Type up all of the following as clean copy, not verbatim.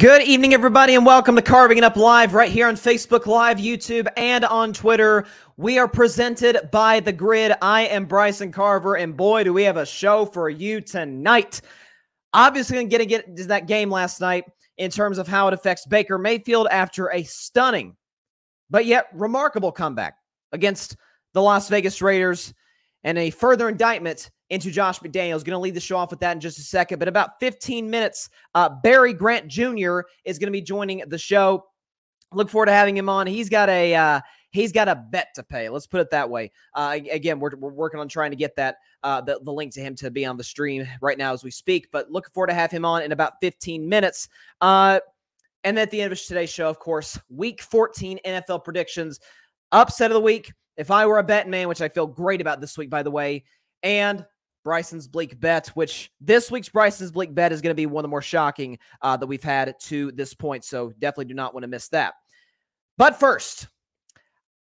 Good evening, everybody, and welcome to Carving It Up Live right here on Facebook Live, YouTube, and on Twitter. We are presented by The Grid. I am Bryson Carver, and boy, do we have a show for you tonight. Obviously, going to get into that game last night in terms of how it affects Baker Mayfield after a stunning, but yet remarkable comeback against the Las Vegas Raiders and a further indictment into Josh McDaniels. Going to lead the show off with that in just a second. But about 15 minutes, Barry Grant Jr. is going to be joining the show. Look forward to having him on. He's got a bet to pay. Let's put it that way. Again, we're working on trying to get that the link to him to be on the stream right now as we speak. But looking forward to have him on in about 15 minutes. And at the end of today's show, of course, Week 14 NFL predictions, upset of the week. If I were a Bettin Man, which I feel great about this week, by the way, and Bryson's Bleak bet, which this week's Bryson's Bleak bet is going to be one of the more shocking that we've had to this point. So definitely do not want to miss that. But first,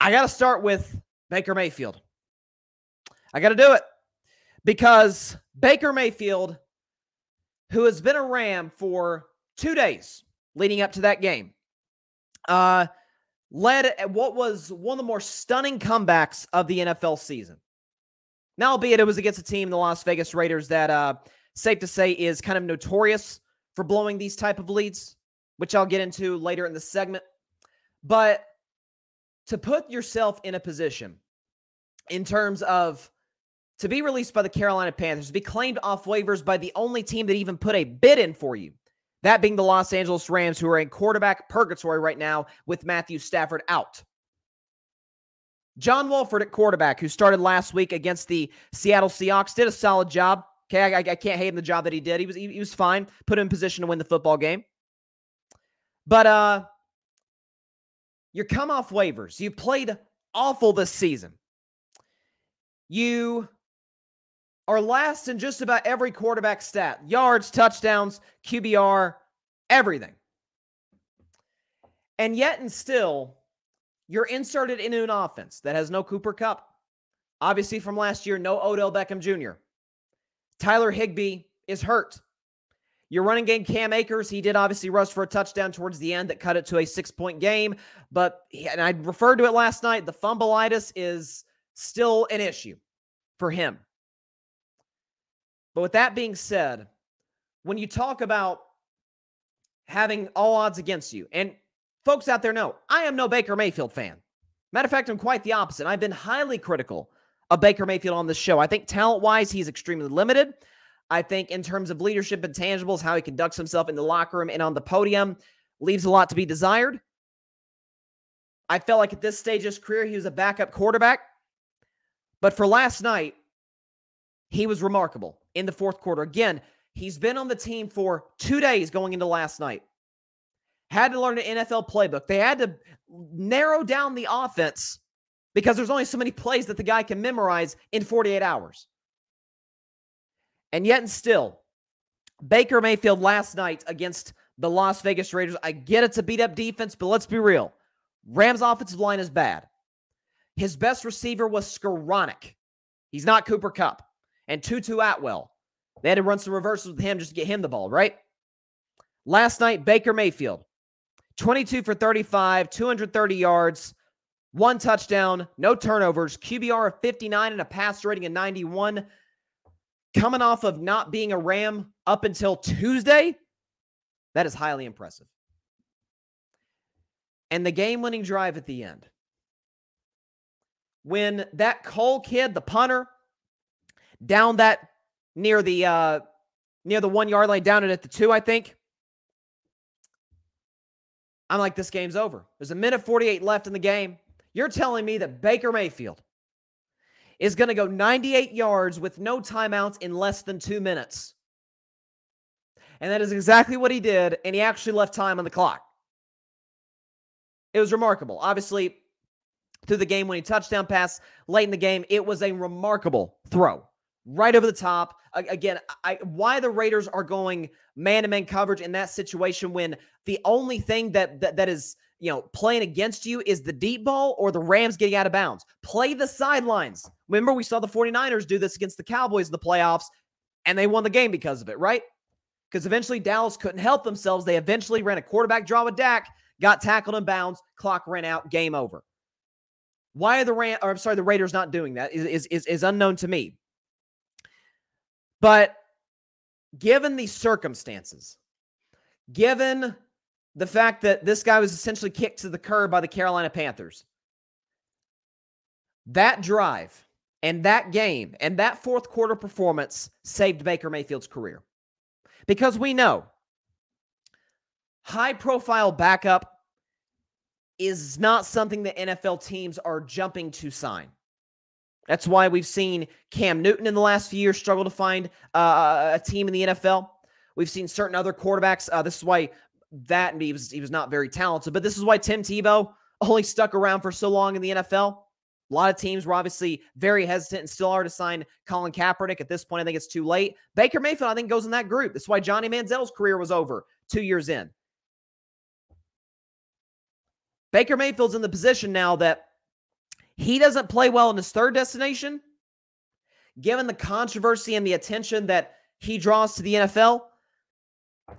I got to start with Baker Mayfield. I got to do it because Baker Mayfield, who has been a Ram for 2 days leading up to that game, led at what was one of the more stunning comebacks of the NFL season. Now, albeit it was against a team, the Las Vegas Raiders, that safe to say is kind of notorious for blowing these type of leads, which I'll get into later in the segment. But to put yourself in a position in terms of to be released by the Carolina Panthers, to be claimed off waivers by the only team that even put a bid in for you, that being the Los Angeles Rams, who are in quarterback purgatory right now with Matthew Stafford out. John Wolford at quarterback, who started last week against the Seattle Seahawks, did a solid job. Okay, I can't hate him the job that he did. He was fine. Put him in position to win the football game. But you come off waivers. You played awful this season. You are last in just about every quarterback stat. Yards, touchdowns, QBR, everything. And yet and still, you're inserted into an offense that has no Cooper Kupp. Obviously, from last year, no Odell Beckham Jr. Tyler Higbee is hurt. Your running game, Cam Akers, he did obviously rush for a touchdown towards the end that cut it to a 6-point game. But, and I referred to it last night, the fumbleitis is still an issue for him. But with that being said, when you talk about having all odds against you, and folks out there know, I am no Baker Mayfield fan. Matter of fact, I'm quite the opposite. I've been highly critical of Baker Mayfield on this show. I think talent-wise, he's extremely limited. I think in terms of leadership and tangibles, how he conducts himself in the locker room and on the podium leaves a lot to be desired. I felt like at this stage of his career, he was a backup quarterback. But for last night, he was remarkable in the fourth quarter. Again, he's been on the team for 2 days going into last night. Had to learn an NFL playbook. They had to narrow down the offense because there's only so many plays that the guy can memorize in 48 hours. And yet and still, Baker Mayfield last night against the Las Vegas Raiders, I get it's a beat-up defense, but let's be real. Rams' offensive line is bad. His best receiver was Skoranek. He's not Cooper Kupp. And Tutu Atwell. They had to run some reversals with him just to get him the ball, right? Last night, Baker Mayfield, 22 for 35, 230 yards, 1 touchdown, no turnovers, QBR of 59 and a pass rating of 91. Coming off of not being a Ram up until Tuesday, that is highly impressive. And the game-winning drive at the end. When that Cole kid, the punter, down that near the 1 yard line, down it at the 2, I think. I'm like, this game's over. There's 1:48 left in the game. You're telling me that Baker Mayfield is going to go 98 yards with no timeouts in less than 2 minutes. And that is exactly what he did, and he actually left time on the clock. It was remarkable. Obviously, through the game-winning touchdown pass late in the game, it was a remarkable throw. Right over the top. Again, why the Raiders are going man-to-man coverage in that situation when the only thing that is, playing against you is the deep ball or the Rams getting out of bounds. Play the sidelines. Remember, we saw the 49ers do this against the Cowboys in the playoffs, and they won the game because of it, right? because eventually Dallas couldn't help themselves. They eventually ran a quarterback draw with Dak, got tackled in bounds, clock ran out, game over. Why are the Raiders not doing that is unknown to me. But given the circumstances, given the fact that this guy was essentially kicked to the curb by the Carolina Panthers, that drive and that game and that fourth quarter performance saved Baker Mayfield's career. Because we know high-profile backup is not something that NFL teams are jumping to sign. That's why we've seen Cam Newton in the last few years struggle to find a team in the NFL. We've seen certain other quarterbacks. This is why he was not very talented, but this is why Tim Tebow only stuck around for so long in the NFL. A lot of teams were obviously very hesitant and still are to sign Colin Kaepernick. At this point, I think it's too late. Baker Mayfield, I think, goes in that group. That's why Johnny Manziel's career was over 2 years in. Baker Mayfield's in the position now that he doesn't play well in his third destination. Given the controversy and the attention that he draws to the NFL,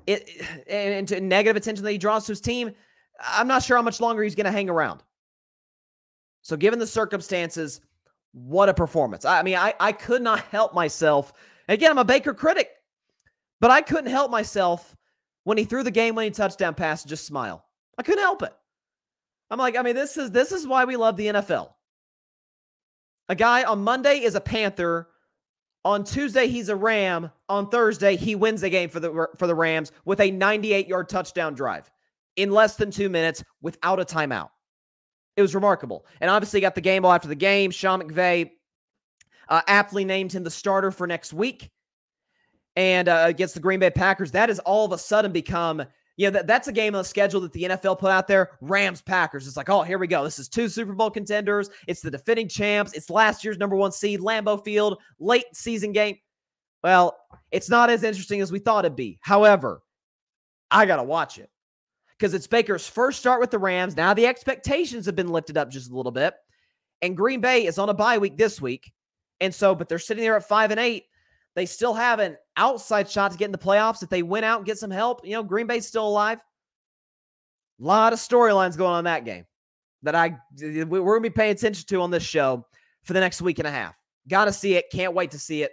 and to negative attention that he draws to his team, I'm not sure how much longer he's going to hang around. So given the circumstances, what a performance. I mean, I could not help myself. Again, I'm a Baker critic, but I couldn't help myself when he threw the game-winning touchdown pass and just smile. I couldn't help it. I'm like, I mean, this is why we love the NFL. A guy on Monday is a Panther. On Tuesday, he's a Ram. On Thursday, he wins the game for the Rams with a 98-yard touchdown drive in less than 2 minutes without a timeout. It was remarkable. And obviously got the game ball after the game. Sean McVay aptly named him the starter for next week. And against the Green Bay Packers, that has all of a sudden become, that's a game on the schedule that the NFL put out there. Rams-Packers. It's like, oh, here we go. This is 2 Super Bowl contenders. It's the defending champs. It's last year's #1 seed, Lambeau Field, late season game. Well, it's not as interesting as we thought it'd be. However, I got to watch it because it's Baker's first start with the Rams. Now the expectations have been lifted up just a little bit. And Green Bay is on a bye week this week. And so, but they're sitting there at 5-8. They still have an outside shot to get in the playoffs. If they win out and get some help, Green Bay's still alive. A lot of storylines going on in that game that we're going to be paying attention to on this show for the next week and a half. Got to see it. Can't wait to see it.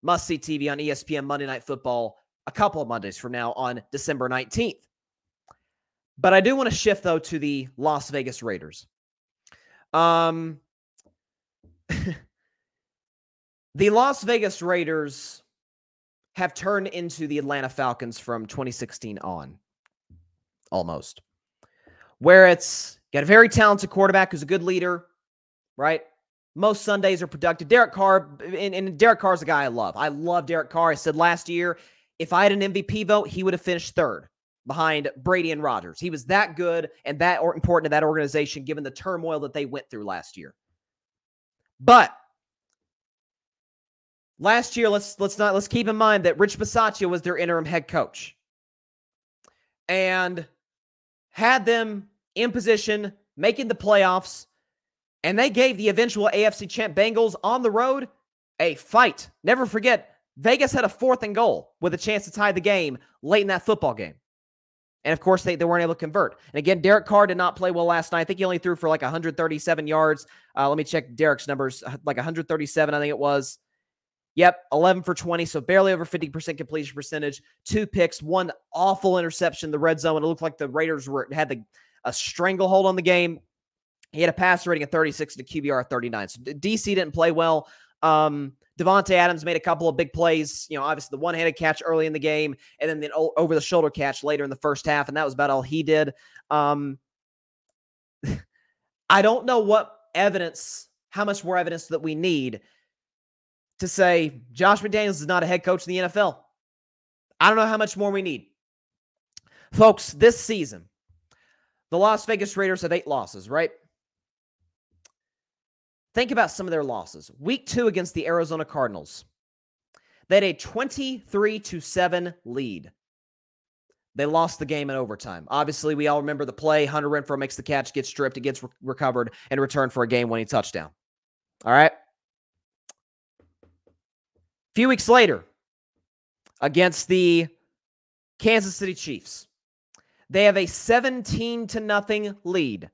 Must see TV on ESPN Monday Night Football a couple of Mondays from now on December 19th. But I do want to shift, though, to the Las Vegas Raiders. The Las Vegas Raiders have turned into the Atlanta Falcons from 2016 on, almost. Where it's got a very talented quarterback who's a good leader, right? Most Sundays are productive. Derek Carr, and Derek Carr's a guy I love. I love Derek Carr. I said last year, if I had an MVP vote, he would have finished third behind Brady and Rodgers. He was that good and that important to that organization given the turmoil that they went through last year. But last year, let's keep in mind that Rich Bisaccia was their interim head coach and had them in position, making the playoffs, and they gave the eventual AFC champ Bengals on the road a fight. Never forget, Vegas had a 4th and goal with a chance to tie the game late in that football game. And, of course, they weren't able to convert. And, again, Derek Carr did not play well last night. I think he only threw for like 137 yards. Let me check Derek's numbers. Like 137, I think it was. Yep, 11 for 20, so barely over 50% completion percentage. 2 picks, 1 awful interception in the red zone. It looked like the Raiders had a stranglehold on the game. He had a passer rating of 36 and a QBR of 39. So DC didn't play well. Devontae Adams made a couple of big plays. Obviously the one-handed catch early in the game, and then the over-the-shoulder catch later in the first half, and that was about all he did. I don't know how much more evidence that we need to say Josh McDaniels is not a head coach in the NFL. I don't know how much more we need. Folks, this season, the Las Vegas Raiders have 8 losses, right? Think about some of their losses. Week 2 against the Arizona Cardinals. They had a 23-7 lead. They lost the game in overtime. Obviously, we all remember the play. Hunter Renfrow makes the catch, gets stripped, it gets recovered, and returned for a game-winning touchdown. All right? A few weeks later, against the Kansas City Chiefs. They have a 17-0 lead.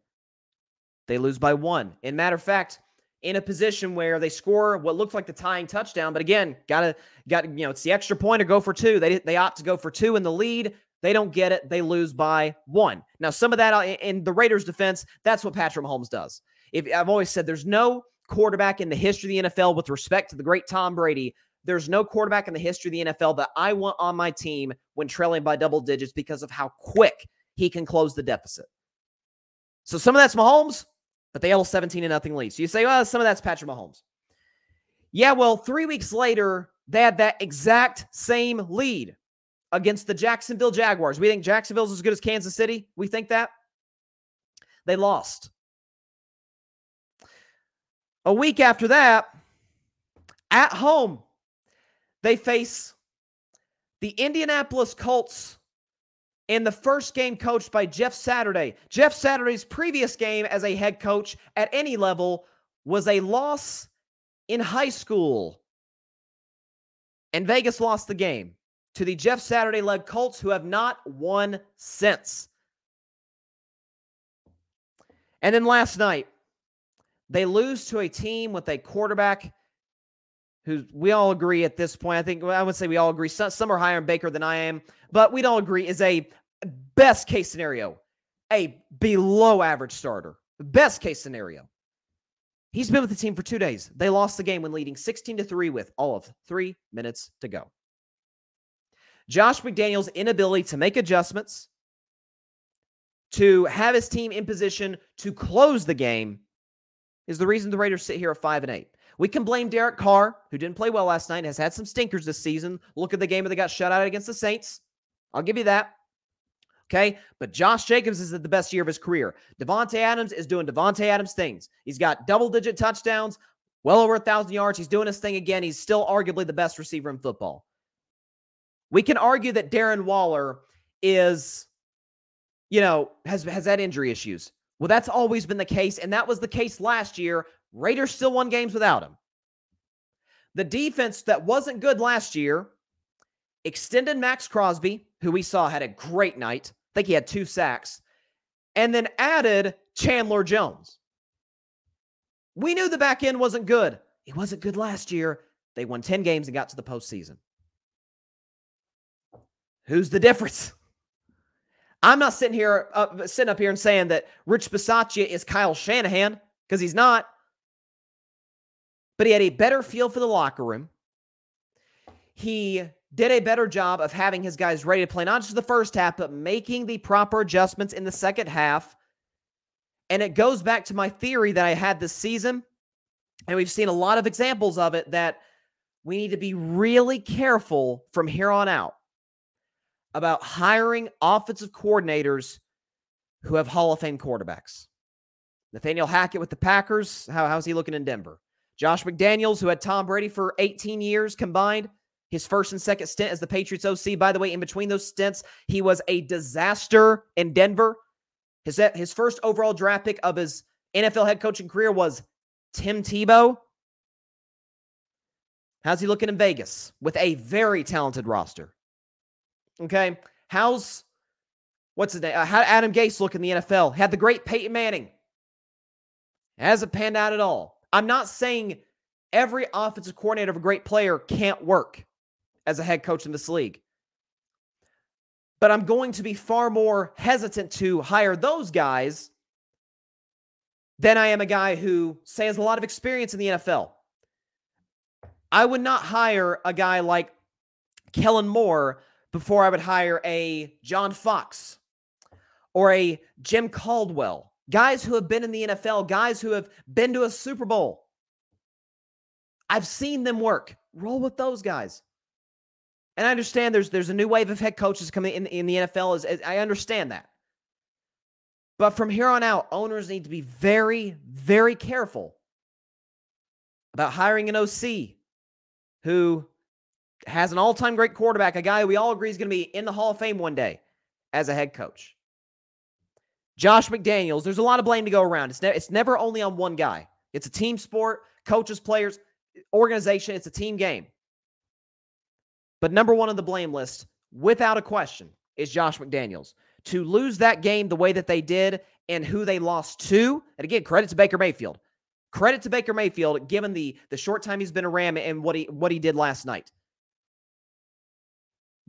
They lose by 1. In matter of fact, in a position where they score what looks like the tying touchdown, but again, got it's the extra point or go for 2. They opt to go for 2 in the lead. They don't get it. They lose by 1. Now, some of that in the Raiders' defense, that's what Patrick Mahomes does. I've always said there's no quarterback in the history of the NFL with respect to the great Tom Brady. There's no quarterback in the history of the NFL that I want on my team when trailing by double digits because of how quick he can close the deficit. So some of that's Mahomes, but they have a 17-0 lead. So you say, well, some of that's Patrick Mahomes. Yeah, well, 3 weeks later, they had that exact same lead against the Jacksonville Jaguars. We think Jacksonville's as good as Kansas City? We think that? They lost. A week after that, at home, they face the Indianapolis Colts in the first game coached by Jeff Saturday. Jeff Saturday's previous game as a head coach at any level was a loss in high school. And Vegas lost the game to the Jeff Saturday-led Colts, who have not won since. And then last night, they lose to a team with a quarterback who we all agree at this point, I would say we all agree, some are higher in Baker than I am, but we'd all agree is a best case scenario, a below average starter. Best case scenario. He's been with the team for 2 days. They lost the game when leading 16-3 with all of 3 minutes to go. Josh McDaniels' inability to make adjustments, to have his team in position to close the game, is the reason the Raiders sit here at 5-8. We can blame Derek Carr, who didn't play well last night and has had some stinkers this season. Look at the game where they got shut out against the Saints. I'll give you that. Okay? But Josh Jacobs is at the best year of his career. Devontae Adams is doing Devontae Adams things. He's got double-digit touchdowns, well over 1,000 yards. He's doing his thing again. He's still arguably the best receiver in football. We can argue that Darren Waller is, has had injury issues. Well, that's always been the case, and that was the case last year. Raiders still won games without him. The defense that wasn't good last year extended Max Crosby, who we saw had a great night. I think he had 2 sacks. And then added Chandler Jones. We knew the back end wasn't good. It wasn't good last year. They won 10 games and got to the postseason. Who's the difference? I'm not sitting up here and saying that Rich Bisaccia is Kyle Shanahan, because he's not. But he had a better feel for the locker room. He did a better job of having his guys ready to play, not just the first half, but making the proper adjustments in the second half. And it goes back to my theory that I had this season, and we've seen a lot of examples of it, that we need to be really careful from here on out about hiring offensive coordinators who have Hall of Fame quarterbacks. Nathaniel Hackett with the Packers, how's he looking in Denver? Josh McDaniels, who had Tom Brady for 18 years combined, his first and second stint as the Patriots OC. By the way, in between those stints, he was a disaster in Denver. His first overall draft pick of his NFL head coaching career was Tim Tebow. How's he looking in Vegas with a very talented roster? Okay, what's his name? How Adam Gase look in the NFL? Had the great Peyton Manning. Hasn't panned out at all. I'm not saying every offensive coordinator of a great player can't work as a head coach in this league. But I'm going to be far more hesitant to hire those guys than I am a guy who, say, has a lot of experience in the NFL. I would not hire a guy like Kellen Moore before I would hire a John Fox or a Jim Caldwell. Guys who have been in the NFL, guys who have been to a Super Bowl. I've seen them work. Roll with those guys. And I understand there's a new wave of head coaches coming in the NFL. I understand that. But from here on out, owners need to be very, very careful about hiring an OC who has an all-time great quarterback, a guy who we all agree is going to be in the Hall of Fame one day as a head coach. Josh McDaniels, there's a lot of blame to go around. It's never only on one guy. It's a team sport, coaches, players, organization. It's a team game. But number one on the blame list without a question, is Josh McDaniels. To lose that game the way that they did and who they lost to, and again, credit to Baker Mayfield. Credit to Baker Mayfield, given the short time he's been a Ram and what he did last night.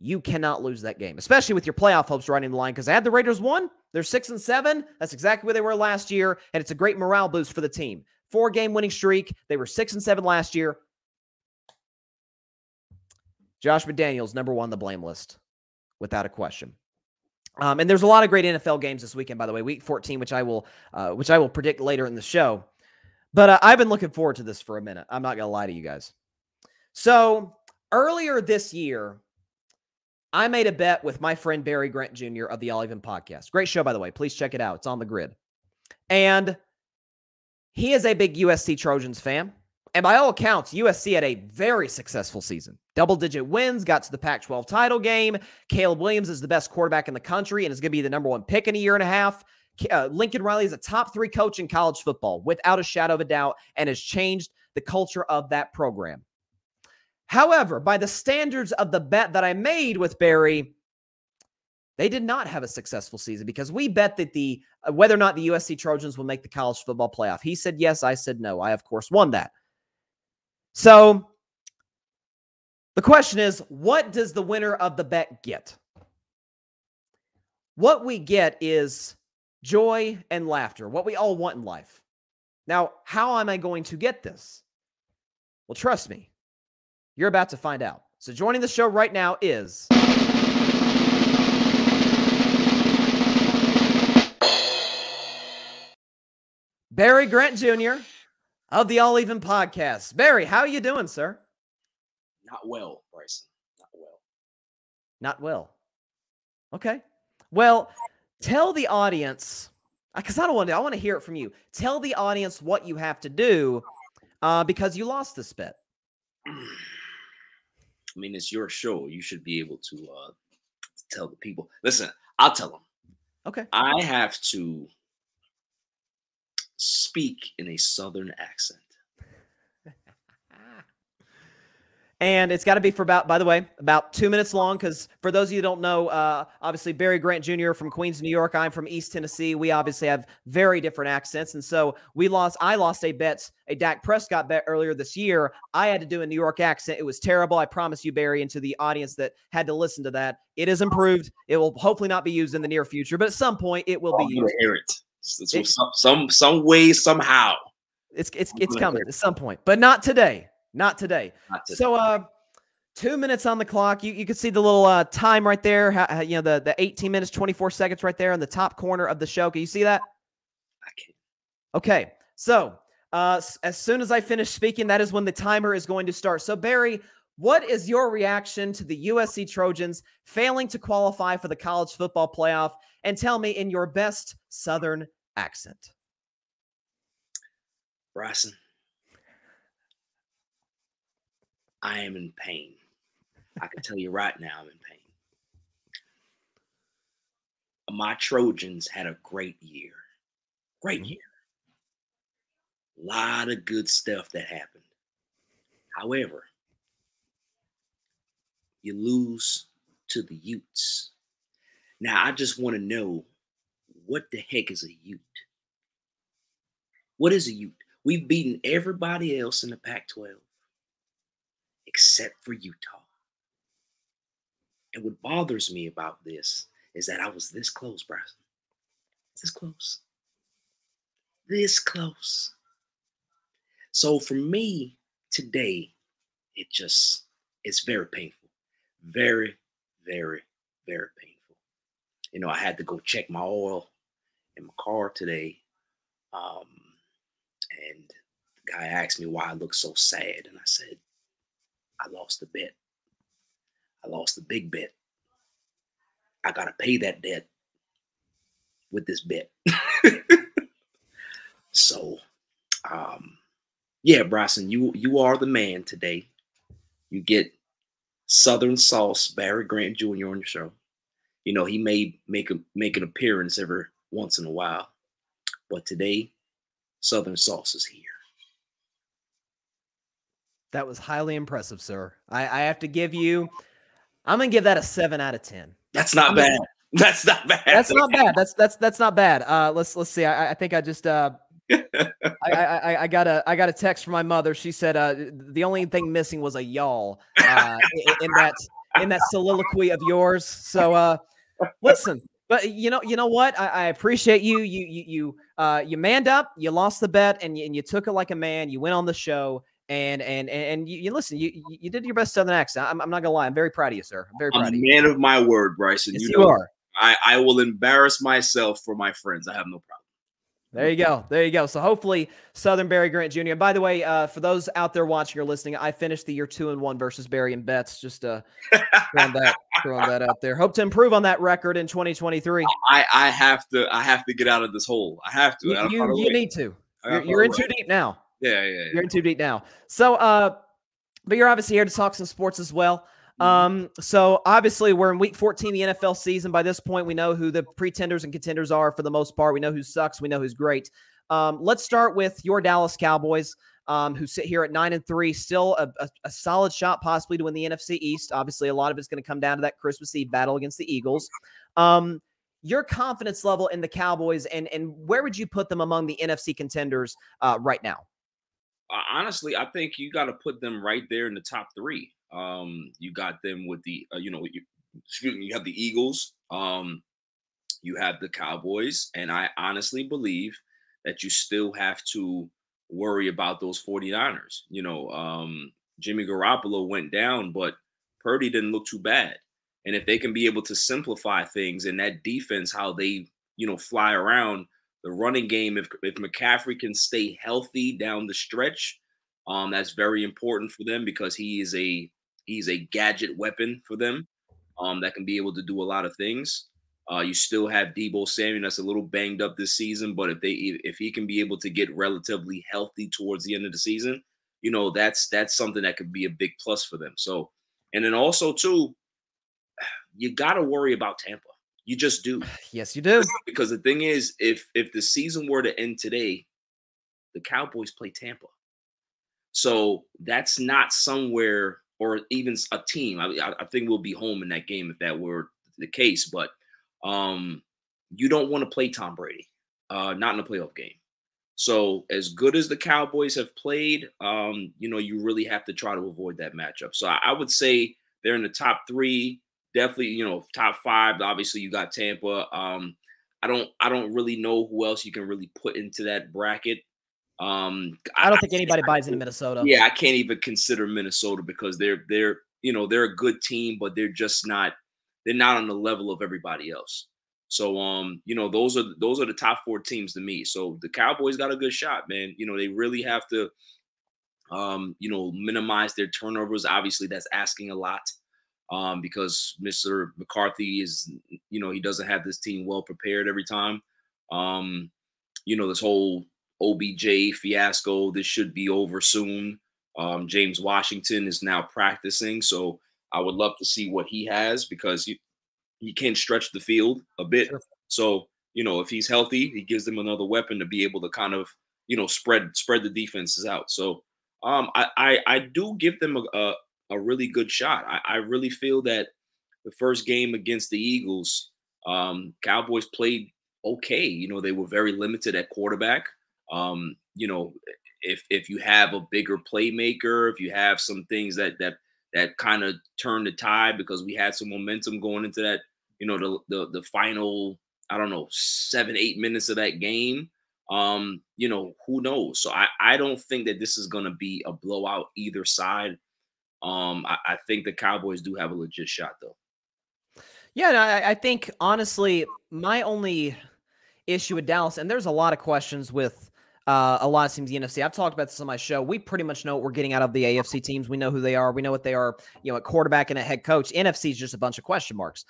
You cannot lose that game, especially with your playoff hopes right in the line, because had the Raiders won, they're 6-7. That's exactly where they were last year, and it's a great morale boost for the team. 4-game winning streak. They were 6-7 last year. Josh McDaniels, number one on the blame list, without a question. And there's a lot of great NFL games this weekend, by the way, Week 14, which I will predict later in the show. But I've been looking forward to this for a minute. I'm not going to lie to you guys. So earlier this year, I made a bet with my friend Barry Grant Jr. of the All Even podcast. Great show, by the way. Please check it out. It's on the grid. And he is a big USC Trojans fan. And by all accounts, USC had a very successful season. Double-digit wins, got to the Pac-12 title game. Caleb Williams is the best quarterback in the country and is going to be the number one pick in a year and a half. Lincoln Riley is a top 3 coach in college football, without a shadow of a doubt, and has changed the culture of that program. However, by the standards of the bet that I made with Barry, they did not have a successful season because we bet that whether or not the USC Trojans will make the college football playoff. He said yes, I said no. I, of course, won that. So the question is, what does the winner of the bet get? What we get is joy and laughter, what we all want in life. Now, how am I going to get this? Well, trust me, you're about to find out. So joining the show right now is Barry Grant Jr. of the All Even podcast. Barry, how are you doing, sir? Not well, Bryson. Not well. Not well. Okay. Well, tell the audience, because I want to hear it from you. Tell the audience what you have to do because you lost this bet. I mean, it's your show. You should be able to tell the people. Listen, I'll tell them. Okay. I have to speak in a Southern accent. And it's got to be for by the way, about 2 minutes long, because for those of you who don't know, obviously Barry Grant Jr. from Queens, New York. I'm from East Tennessee. We obviously have very different accents. And so I lost a Dak Prescott bet earlier this year. I had to do a New York accent. It was terrible. I promise you, Barry, and to the audience that had to listen to that, it is improved. It will hopefully not be used in the near future, but at some point it will be used. Hear it. Some way, somehow. It's coming at some point, but not today. Not today. So 2 minutes on the clock. You can see the little time right there. The 18 minutes, 24 seconds right there in the top corner of the show. Can you see that? I can't. Okay. So as soon as I finish speaking, that is when the timer is going to start. So Barry, what is your reaction to the USC Trojans failing to qualify for the college football playoff? And tell me in your best Southern accent. Bryson, I am in pain. I can tell you right now I'm in pain. My Trojans had a great year. Great year. A lot of good stuff that happened. However, you lose to the Utes. Now, I just want to know, what the heck is a Ute? What is a Ute? We've beaten everybody else in the Pac-12 except for Utah. And what bothers me about this is that I was this close, Bryson. This close. This close. So for me today, it's very painful. Very, very, very painful. You know, I had to go check my oil in my car today. And the guy asked me why I look so sad. And I said, I lost the bet. I lost the big bet. I got to pay that debt with this bet. So, yeah, Bryson, you are the man today. You get Southern Sauce, Barry Grant Jr. on your show. You know, he may make an appearance every once in a while. But today, Southern Sauce is here. That was highly impressive, sir. I have to give you, I'm gonna give that a 7 out of 10. That's not bad. That's not bad. That's not bad. That's not bad. Let's see. I think I just I got a text from my mother. She said the only thing missing was a y'all in that soliloquy of yours. So listen, but you know what? I appreciate you. You manned up. You lost the bet, and you took it like a man. You went on the show. And you listen, you did your best Southern accent. I'm not gonna lie. I'm very proud of you, sir. I'm very proud of you. I'm a man of my word, Bryson. Yes, you are. I will embarrass myself for my friends. I have no problem. There you go. There you go. So hopefully Southern Barry Grant Jr. And by the way, for those out there watching or listening, I finished the year 2-1 versus Barry and bets. Just throwing that out there. Hope to improve on that record in 2023. I have to get out of this hole. I have to. You need to. You're in too deep now. Yeah. You're in too deep now. So, but you're obviously here to talk some sports as well. So obviously we're in week 14 of the NFL season. By this point, we know who the pretenders and contenders are for the most part. We know who sucks. We know who's great. Let's start with your Dallas Cowboys, who sit here at 9-3, still a solid shot possibly to win the NFC East. Obviously, a lot of it's going to come down to that Christmas Eve battle against the Eagles. Your confidence level in the Cowboys, and where would you put them among the NFC contenders right now? Honestly, I think you got to put them right there in the top 3. You got them with the, you have the Eagles, you have the Cowboys, and I honestly believe that you still have to worry about those 49ers. Jimmy Garoppolo went down, but Purdy didn't look too bad. And if they can be able to simplify things in that defense, how they, fly around the running game, if McCaffrey can stay healthy down the stretch, that's very important for them because he's a gadget weapon for them that can be able to do a lot of things. You still have Deebo Samuel that's a little banged up this season, but if he can be able to get relatively healthy towards the end of the season, that's something that could be a big plus for them. So, and then also too, you got to worry about Tampa. You just do. Yes, you do. Because the thing is, if the season were to end today, the Cowboys play Tampa. So that's not somewhere or even a team. I think we'll be home in that game if that were the case. But you don't want to play Tom Brady, not in a playoff game. So as good as the Cowboys have played, you really have to try to avoid that matchup. So I would say they're in the top 3, definitely, top 5. Obviously, you got Tampa. I don't really know who else you can really put into that bracket. I don't think anybody buys into Minnesota. Yeah, I can't even consider Minnesota because they're a good team, but they're not on the level of everybody else. So those are the top 4 teams to me. So the Cowboys got a good shot, man. They really have to minimize their turnovers. Obviously, that's asking a lot because Mr. McCarthy is, he doesn't have this team well prepared every time. This whole OBJ fiasco, this should be over soon. James Washington is now practicing, so I would love to see what he has because he can stretch the field a bit. Sure. So, if he's healthy, he gives them another weapon to be able to kind of, spread the defenses out. So I do give them a really good shot. I really feel that the first game against the Eagles, Cowboys played okay. They were very limited at quarterback. If you have a bigger playmaker, if you have some things that kind of turn the tide because we had some momentum going into that, the final, 7-8 minutes of that game, who knows? So I don't think that this is going to be a blowout either side. I think the Cowboys do have a legit shot though. Yeah, no, I think honestly, my only issue with Dallas, and there's a lot of questions with a lot of teams in the NFC. I've talked about this on my show. We pretty much know what we're getting out of the AFC teams. We know who they are. We know what they are, at quarterback and at head coach. NFC is just a bunch of question marks.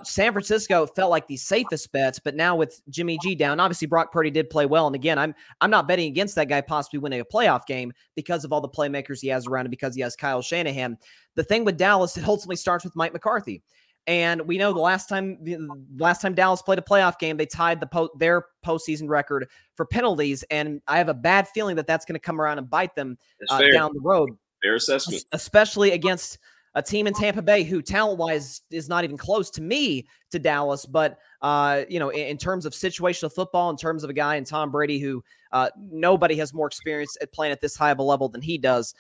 San Francisco felt like the safest bets, but now with Jimmy G down, obviously Brock Purdy did play well. And again, I'm not betting against that guy possibly winning a playoff game because of all the playmakers he has around him, because he has Kyle Shanahan. The thing with Dallas, it ultimately starts with Mike McCarthy. And we know the last time Dallas played a playoff game, they tied their postseason record for penalties. And I have a bad feeling that that's going to come around and bite them down the road. Fair assessment. Especially against a team in Tampa Bay who talent-wise is not even close to me to Dallas, but in terms of situational football, in terms of a guy in Tom Brady who nobody has more experience at playing at this high of a level than he does.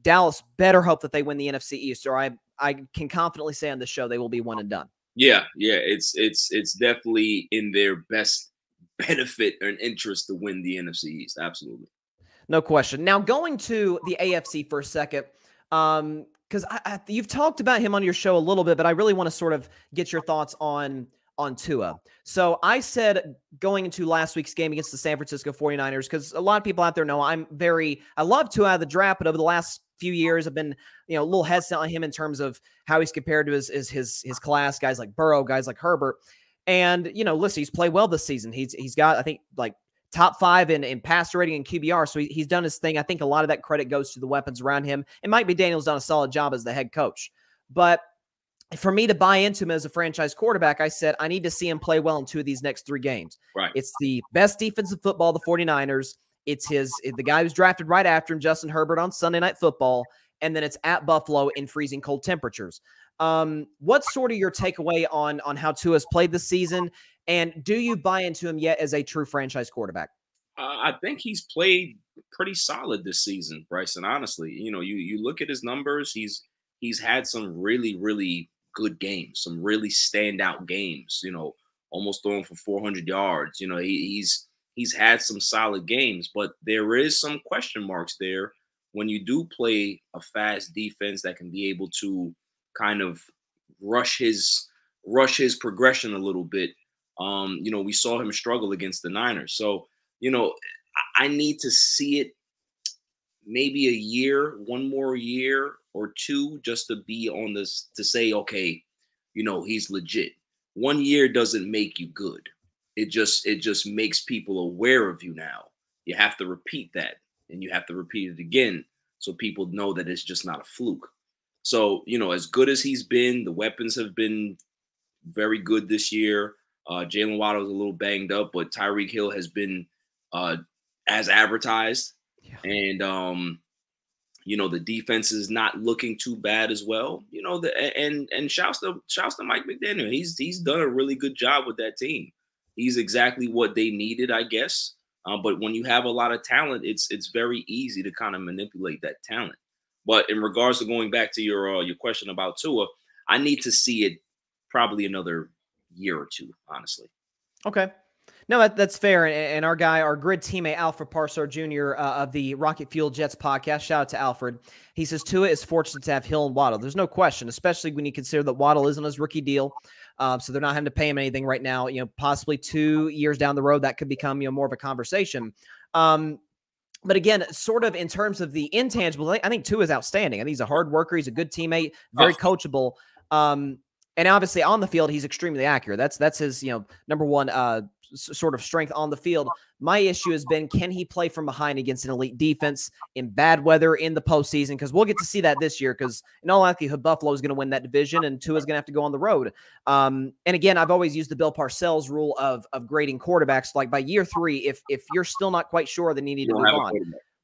Dallas better hope that they win the NFC East, or I can confidently say on this show they will be one and done. Yeah, it's definitely in their best benefit and interest to win the NFC East. Absolutely. No question. Now, going to the AFC for a second, because you've talked about him on your show a little bit, but I really want to sort of get your thoughts on Tua. So I said going into last week's game against the San Francisco 49ers, because a lot of people out there know I love Tua out of the draft, but over the last few years I've been a little hesitant on him in terms of how he's compared to his class, guys like Burrow, guys like Herbert. And listen, he's played well this season. He's got, I think, like top 5 in passer rating and QBR. So he's done his thing. I think a lot of that credit goes to the weapons around him. And Mike McDaniels done a solid job as the head coach. But for me to buy into him as a franchise quarterback, I said, I need to see him play well in 2 of these next 3 games. Right. It's the best defensive football, the 49ers. It's the guy who's drafted right after him, Justin Herbert, on Sunday Night Football. And then it's at Buffalo in freezing cold temperatures. What's sort of your takeaway on how Tua's played this season? And do you buy into him yet as a true franchise quarterback? I think he's played pretty solid this season, Bryson. Honestly, you look at his numbers. He's had some really, really good games, some really standout games. Almost throwing for 400 yards. He's had some solid games, but there is some question marks there when you do play a fast defense that can be able to kind of rush his progression a little bit. We saw him struggle against the Niners. So, I need to see it maybe a year, one more year or 2, just to be on this, to say, okay, he's legit. 1 year doesn't make you good. It just makes people aware of you now. You have to repeat that, and you have to repeat it again so people know that it's just not a fluke. So, as good as he's been, the weapons have been very good this year. Jalen Waddle's a little banged up, but Tyreek Hill has been as advertised. Yeah. And, the defense is not looking too bad as well. And shouts to Mike McDaniel. He's done a really good job with that team. He's exactly what they needed, I guess. But when you have a lot of talent, it's very easy to kind of manipulate that talent. But in regards to going back to your question about Tua, I need to see it probably another year or 2, honestly. Okay. No, that's fair. And our grid teammate, Alfred Parsar Jr. Of the Rocket Fuel Jets podcast, shout out to Alfred. He says Tua is fortunate to have Hill and Waddle. There's no question, especially when you consider that Waddle is on his rookie deal. So they're not having to pay him anything right now. Possibly 2 years down the road, that could become more of a conversation. But again, sort of in terms of the intangible, I think Tua is outstanding. I think he's a hard worker. He's a good teammate, very coachable. And obviously on the field, he's extremely accurate. That's his, number one sort of strength on the field. My issue has been, can he play from behind against an elite defense in bad weather in the postseason? Because we'll get to see that this year, because in all likelihood, Buffalo is going to win that division and Tua is going to have to go on the road. And again, I've always used the Bill Parcells rule of grading quarterbacks. Like by year 3, if you're still not quite sure, then you need to move on.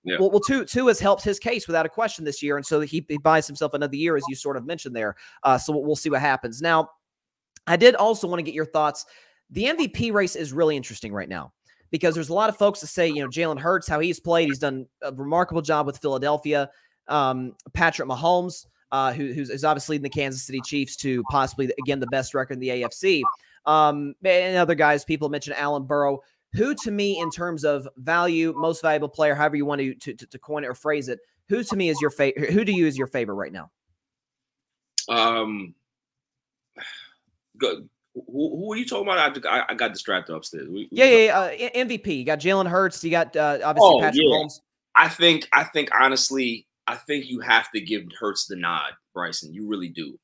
Yeah. Well, Tua has helped his case without a question this year, and so he buys himself another year, as you sort of mentioned there. So we'll see what happens. Now, I did also want to get your thoughts. The MVP race is really interesting right now because there's a lot of folks that say, Jalen Hurts, how he's played. He's done a remarkable job with Philadelphia. Patrick Mahomes, who's obviously leading the Kansas City Chiefs to possibly, again, the best record in the AFC. And other guys, people mentioned Allen Burrow, who to me, in terms of value, most valuable player, however you want to coin it or phrase it, who to me is your favorite? Who do you is your favorite right now? Good. Who are you talking about? I got distracted upstairs. MVP. You got Jalen Hurts. You got obviously Patrick Mahomes. I think honestly, you have to give Hurts the nod, Bryson. You really do.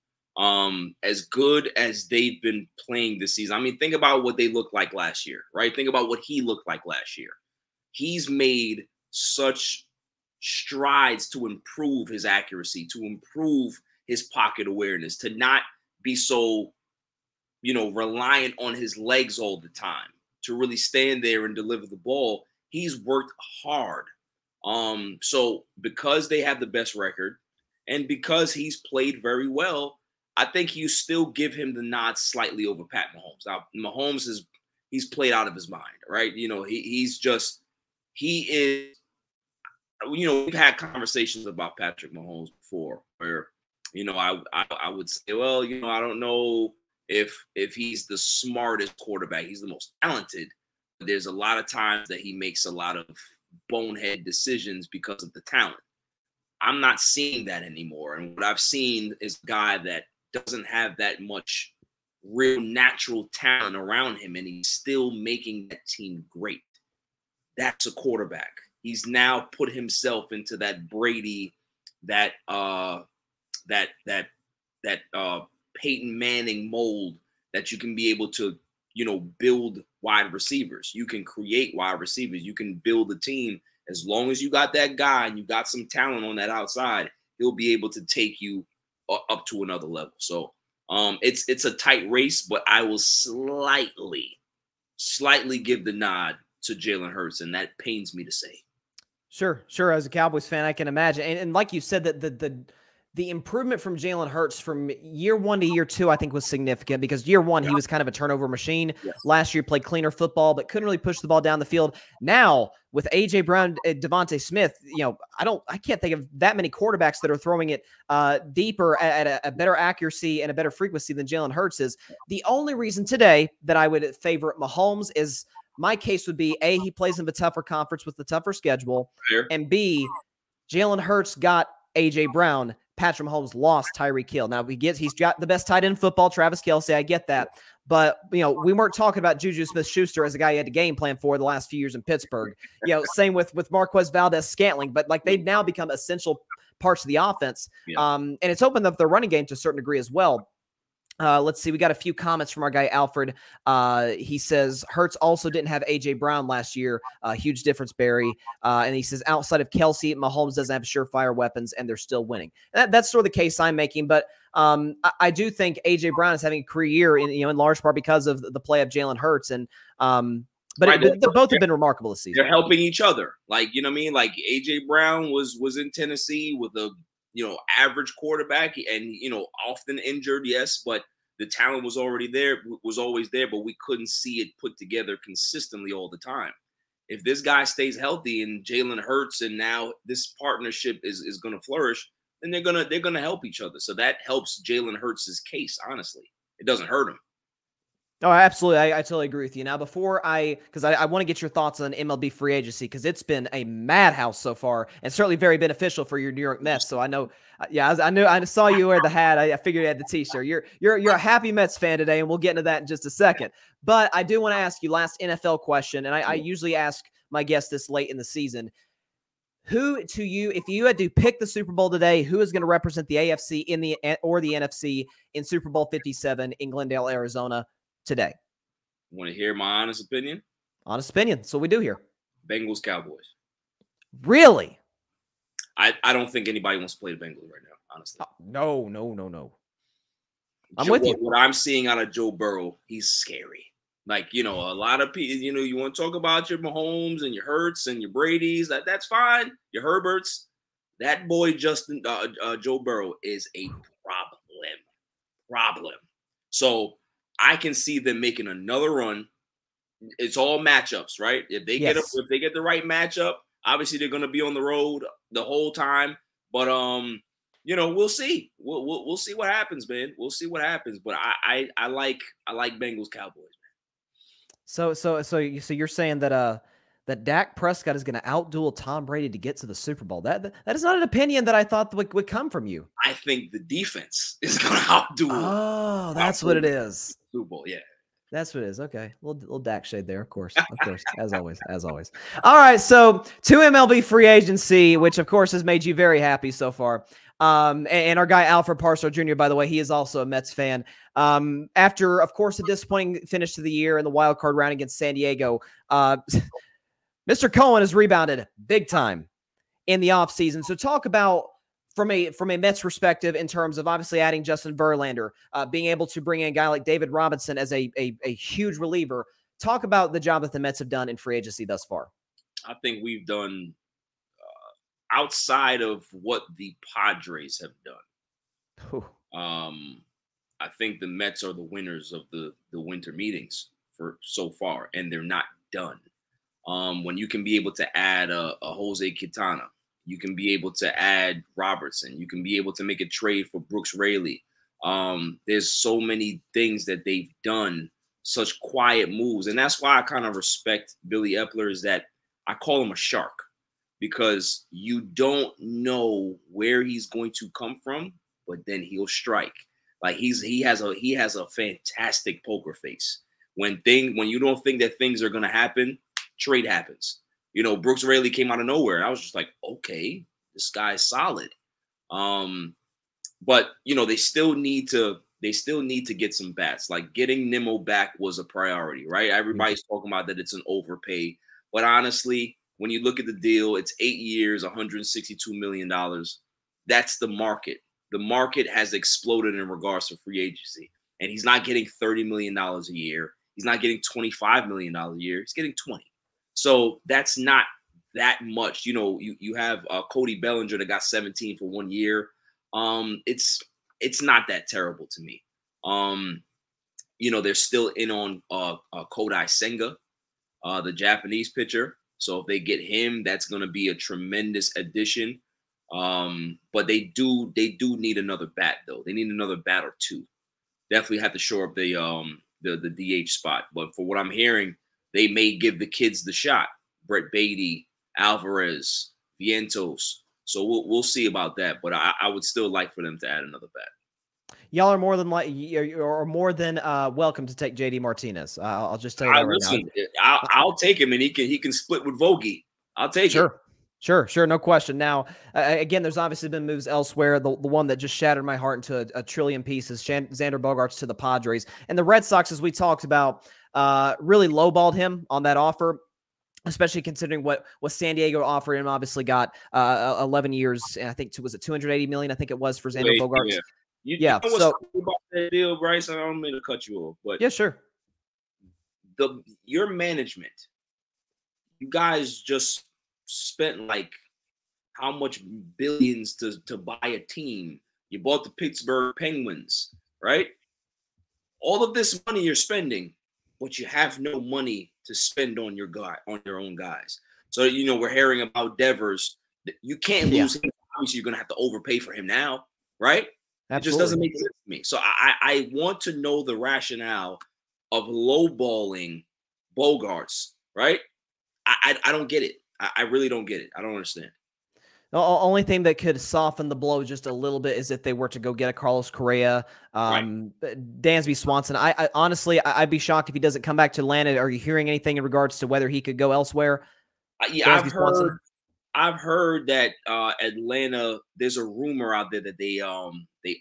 As good as they've been playing this season. I mean, think about what they looked like last year, right? Think about what he looked like last year. He's made such strides to improve his accuracy, to improve his pocket awareness, to not be so, reliant on his legs all the time, to really stand there and deliver the ball. He's worked hard. So because they have the best record, And because he's played very well, I think you still give him the nod slightly over Pat Mahomes. Now, Mahomes he's played out of his mind, right? He is, we've had conversations about Patrick Mahomes before where, I would say, well, I don't know if he's the smartest quarterback. He's the most talented. But there's a lot of times that he makes a lot of bonehead decisions because of the talent. I'm not seeing that anymore. And what I've seen is a guy that doesn't have that much real natural talent around him, and he's still making that team great. That's a quarterback. He's now put himself into that Brady, that Peyton Manning mold that you can be able to, build wide receivers. You can create wide receivers. You can build a team. As long as you got that guy and you got some talent on that outside, he'll be able to take you up to another level. So it's a tight race, but I will slightly give the nod to Jalen Hurts, and that pains me to say. Sure. As a Cowboys fan, I can imagine. And like you said, that the improvement from Jalen Hurts from year 1 to year 2, I think, was significant because year 1, he was kind of a turnover machine. Yes. Last year, played cleaner football, but couldn't really push the ball down the field. Now, with A.J. Brown, Devontae Smith, I can't think of that many quarterbacks that are throwing it deeper at a better accuracy and a better frequency than Jalen Hurts is. The only reason today that I would favor Mahomes is my case would be, A, he plays in the tougher conference with the tougher schedule, and B, Jalen Hurts got A.J. Brown. Patrick Mahomes lost Tyreek Hill. Now he's got the best tight end in football, Travis Kelce. I get that. But, we weren't talking about Juju Smith-Schuster as a guy you had to game plan for the last few years in Pittsburgh. Same with Marquez Valdez-Scantling. But they've now become essential parts of the offense. Yeah. And it's opened up the running game to a certain degree as well. Let's see. We got a few comments from our guy, Alfred. He says, Hurts also didn't have A.J. Brown last year. Huge difference, Barry. And he says, outside of Kelce, Mahomes doesn't have surefire weapons, and they're still winning. That's sort of the case I'm making. But I do think A.J. Brown is having a career in large part because of the play of Jalen Hurts. And but both have been remarkable this season. They're helping each other. Like, you know what I mean? Like A.J. Brown was in Tennessee with a average quarterback and, often injured, yes, but the talent was always there, but we couldn't see it put together consistently all the time. If this guy stays healthy and Jalen Hurts and now this partnership is going to flourish, then they're going to help each other. So that helps Jalen Hurts' case, honestly. It doesn't hurt him. Oh, absolutely. I totally agree with you. Now, because I want to get your thoughts on MLB free agency, because it's been a madhouse so far and certainly very beneficial for your New York Mets. So I know, I saw you wear the hat. I figured you had the t-shirt. You're a happy Mets fan today, and we'll get into that in just a second. But I do want to ask you last NFL question, and I usually ask my guests this late in the season. Who, to you, if you had to pick the Super Bowl today, who is going to represent the AFC or the NFC in Super Bowl 57 in Glendale, Arizona today? Want to hear my honest opinion? Honest opinion. So we do here. Bengals, Cowboys. Really? I don't think anybody wants to play the Bengals right now, honestly. No. I'm with you. What I'm seeing out of Joe Burrow, he's scary. Like, a lot of people, you want to talk about your Mahomes and your Hurts and your Brady's. That's fine. Your Herberts. That boy, Joe Burrow, is a problem. So I can see them making another run. It's all matchups, right? If they get the right matchup, obviously they're going to be on the road the whole time. But we'll see. We'll see what happens, man. We'll see what happens. But I like Bengals, Cowboys, man. So you're saying that Dak Prescott is going to outduel Tom Brady to get to the Super Bowl. That is not an opinion that I thought would come from you. I think the defense is going to outduel. Oh, that's what it is. Super Bowl, yeah. That's what it is. Okay. Little Dak shade there, of course, as always. All right, so to MLB free agency, which of course has made you very happy so far. And our guy Alfred Parcell Jr., by the way, he is also a Mets fan. After, of course, a disappointing finish to the year in the wild card round against San Diego, Mr. Cohen has rebounded big time in the offseason. So talk about from a Mets perspective in terms of obviously adding Justin Verlander, being able to bring in a guy like David Robinson as a huge reliever. Talk about the job that the Mets have done in free agency thus far. I think we've done outside of what the Padres have done, Whew. I think the Mets are the winners of the winter meetings for so far, and they're not done. When you can be able to add a Jose Quintana, you can be able to add Robertson, you can be able to make a trade for Brooks Raley. There's so many things that they've done, such quiet moves, and that's why I kind of respect Billy Epler, is that I call him a shark, because you don't know where he's going to come from, but then he'll strike. Like he has a fantastic poker face. When you don't think that things are gonna happen, trade happens. You know, Brooks Raley came out of nowhere, and I was just like, okay, this guy's solid. But you know, they still need to get some bats. Like getting Nimmo back was a priority, right? Everybody's talking about that it's an overpay, but honestly, when you look at the deal, it's 8 years, $162 million. That's the market. The market has exploded in regards to free agency, and he's not getting $30 million a year. He's not getting $25 million a year. He's getting 20. So that's not that much. You know, you have Cody Bellinger that got 17 for 1 year. It's not that terrible to me. You know, they're still in on Kodai Senga, the Japanese pitcher. So if they get him, that's going to be a tremendous addition. But they do need another bat, though. They need another bat or two. Definitely have to shore up the DH spot. But for what I'm hearing, they may give the kids the shot. Brett Beatty, Alvarez, Vientos. So we'll see about that. But I would still like for them to add another bat. Y'all are more than welcome to take JD Martinez. I'll just tell you that right now. I'll take him, and he can split with Vogie. I'll take it. Sure, no question. Now, again, there's obviously been moves elsewhere. The one that just shattered my heart into a trillion pieces, Xander Bogaerts to the Padres. And the Red Sox, as we talked about, really lowballed him on that offer, especially considering what San Diego offered him. Obviously got 11 years, and I think was it $280 million? I think it was for Xander Bogaerts. Yeah. You know what's about that deal, Bryson? I don't mean to cut you off, but yeah, sure. Your management, you guys just spent like how much billions to buy a team. You bought the Pittsburgh Penguins, right? All of this money you're spending, but you have no money to spend on your own guys. So you know, we're hearing about Devers. You can't lose him. Obviously, you're gonna have to overpay for him now, right? Absolutely. It just doesn't make sense to me. So I want to know the rationale of lowballing Bogaerts, right? I don't get it. I really don't get it. I don't understand. The only thing that could soften the blow just a little bit is if they were to go get a Carlos Correa, Dansby Swanson. I honestly, I'd be shocked if he doesn't come back to Atlanta. Are you hearing anything in regards to whether he could go elsewhere? Yeah, I've heard that Atlanta. There's a rumor out there that they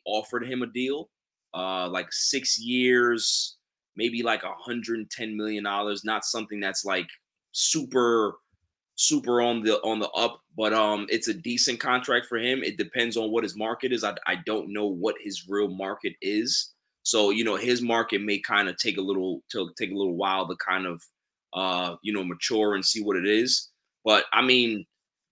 offered him a deal, like 6 years, maybe like $110 million. Not something that's like super on the up, but it's a decent contract for him. It depends on what his market is. I don't know what his real market is. So, you know, his market may kind of take a little while to kind of mature and see what it is. But I mean,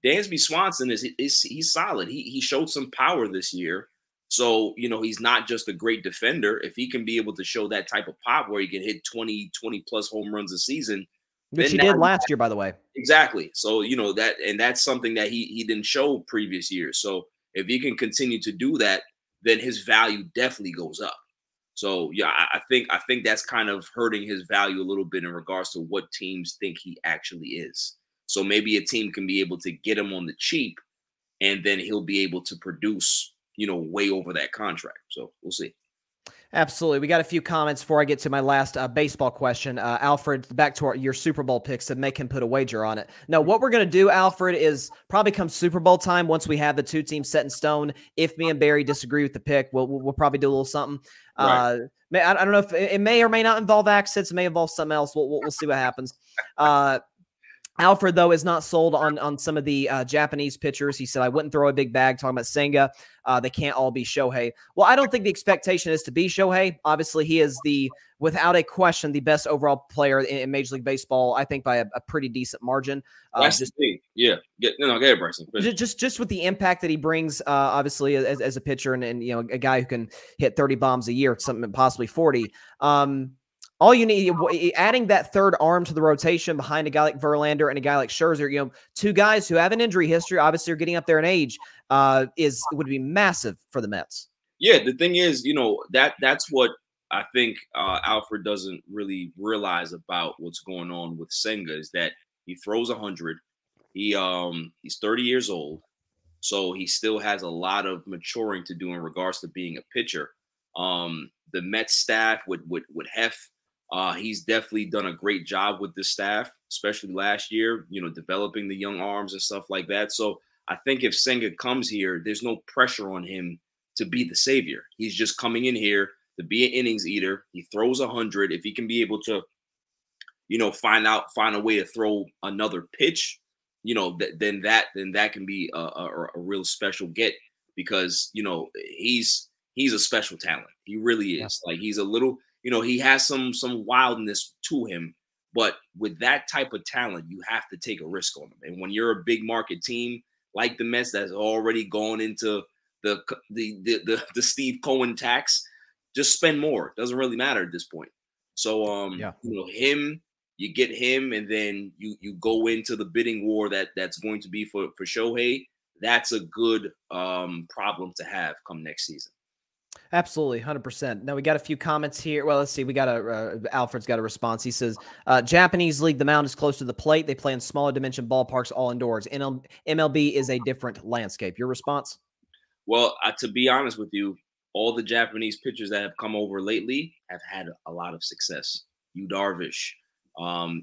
Dansby Swanson he's solid. He showed some power this year. So, you know, he's not just a great defender. If he can be able to show that type of pop where he can hit 20 plus home runs a season, which he did last year, by the way. Exactly. So, you know, that's something that he didn't show previous years. So if he can continue to do that, then his value definitely goes up. So yeah, I think that's kind of hurting his value a little bit in regards to what teams think he actually is. So maybe a team can be able to get him on the cheap, and then he'll be able to produce, you know, way over that contract. So we'll see. Absolutely. We got a few comments before I get to my last baseball question. Alfred, back to your Super Bowl pick, said make him put a wager on it. No, what we're going to do, Alfred, is probably come Super Bowl time, once we have the two teams set in stone. If me and Barry disagree with the pick, we'll probably do a little something. Right. I don't know if it may or may not involve accents. It may involve something else. We'll see what happens. Alfred, though, is not sold on some of the Japanese pitchers. He said, I wouldn't throw a big bag, talking about Senga. They can't all be Shohei. Well, I don't think the expectation is to be Shohei. Obviously, he is without a question, the best overall player in Major League Baseball, I think by a pretty decent margin. That's the thing. Yeah. Go ahead, Bryson. Just with the impact that he brings, obviously, as a pitcher and you know, a guy who can hit 30 bombs a year, something possibly 40. All you need, adding that third arm to the rotation behind a guy like Verlander and a guy like Scherzer, you know, two guys who have an injury history, obviously are getting up there in age, would be massive for the Mets. Yeah, the thing is, you know, that's what I think Alfred doesn't really realize about what's going on with Senga is that he throws 100. He's 30 years old, so he still has a lot of maturing to do in regards to being a pitcher. The Mets staff with Hef. He's definitely done a great job with the staff, especially last year, you know, developing the young arms and stuff like that. So I think if Senga comes here, there's no pressure on him to be the savior. He's just coming in here to be an innings eater. He throws 100. If he can be able to, you know, find a way to throw another pitch, you know, then that can be a real special get because, you know, he's a special talent. He really is. Like he's a little, you know, he has some wildness to him, but with that type of talent, you have to take a risk on him. And when you're a big market team like the Mets that's already gone into the Steve Cohen tax, just spend more. Doesn't really matter at this point. So you know, you get him, and then you go into the bidding war that's going to be for Shohei. That's a good problem to have come next season. Absolutely, 100%. Now, we got a few comments here. Well, let's see. We got Alfred's got a response. He says, Japanese league, the mound is close to the plate. They play in smaller dimension ballparks all indoors. MLB is a different landscape. Your response? Well, to be honest with you, all the Japanese pitchers that have come over lately have had a lot of success. Yu Darvish.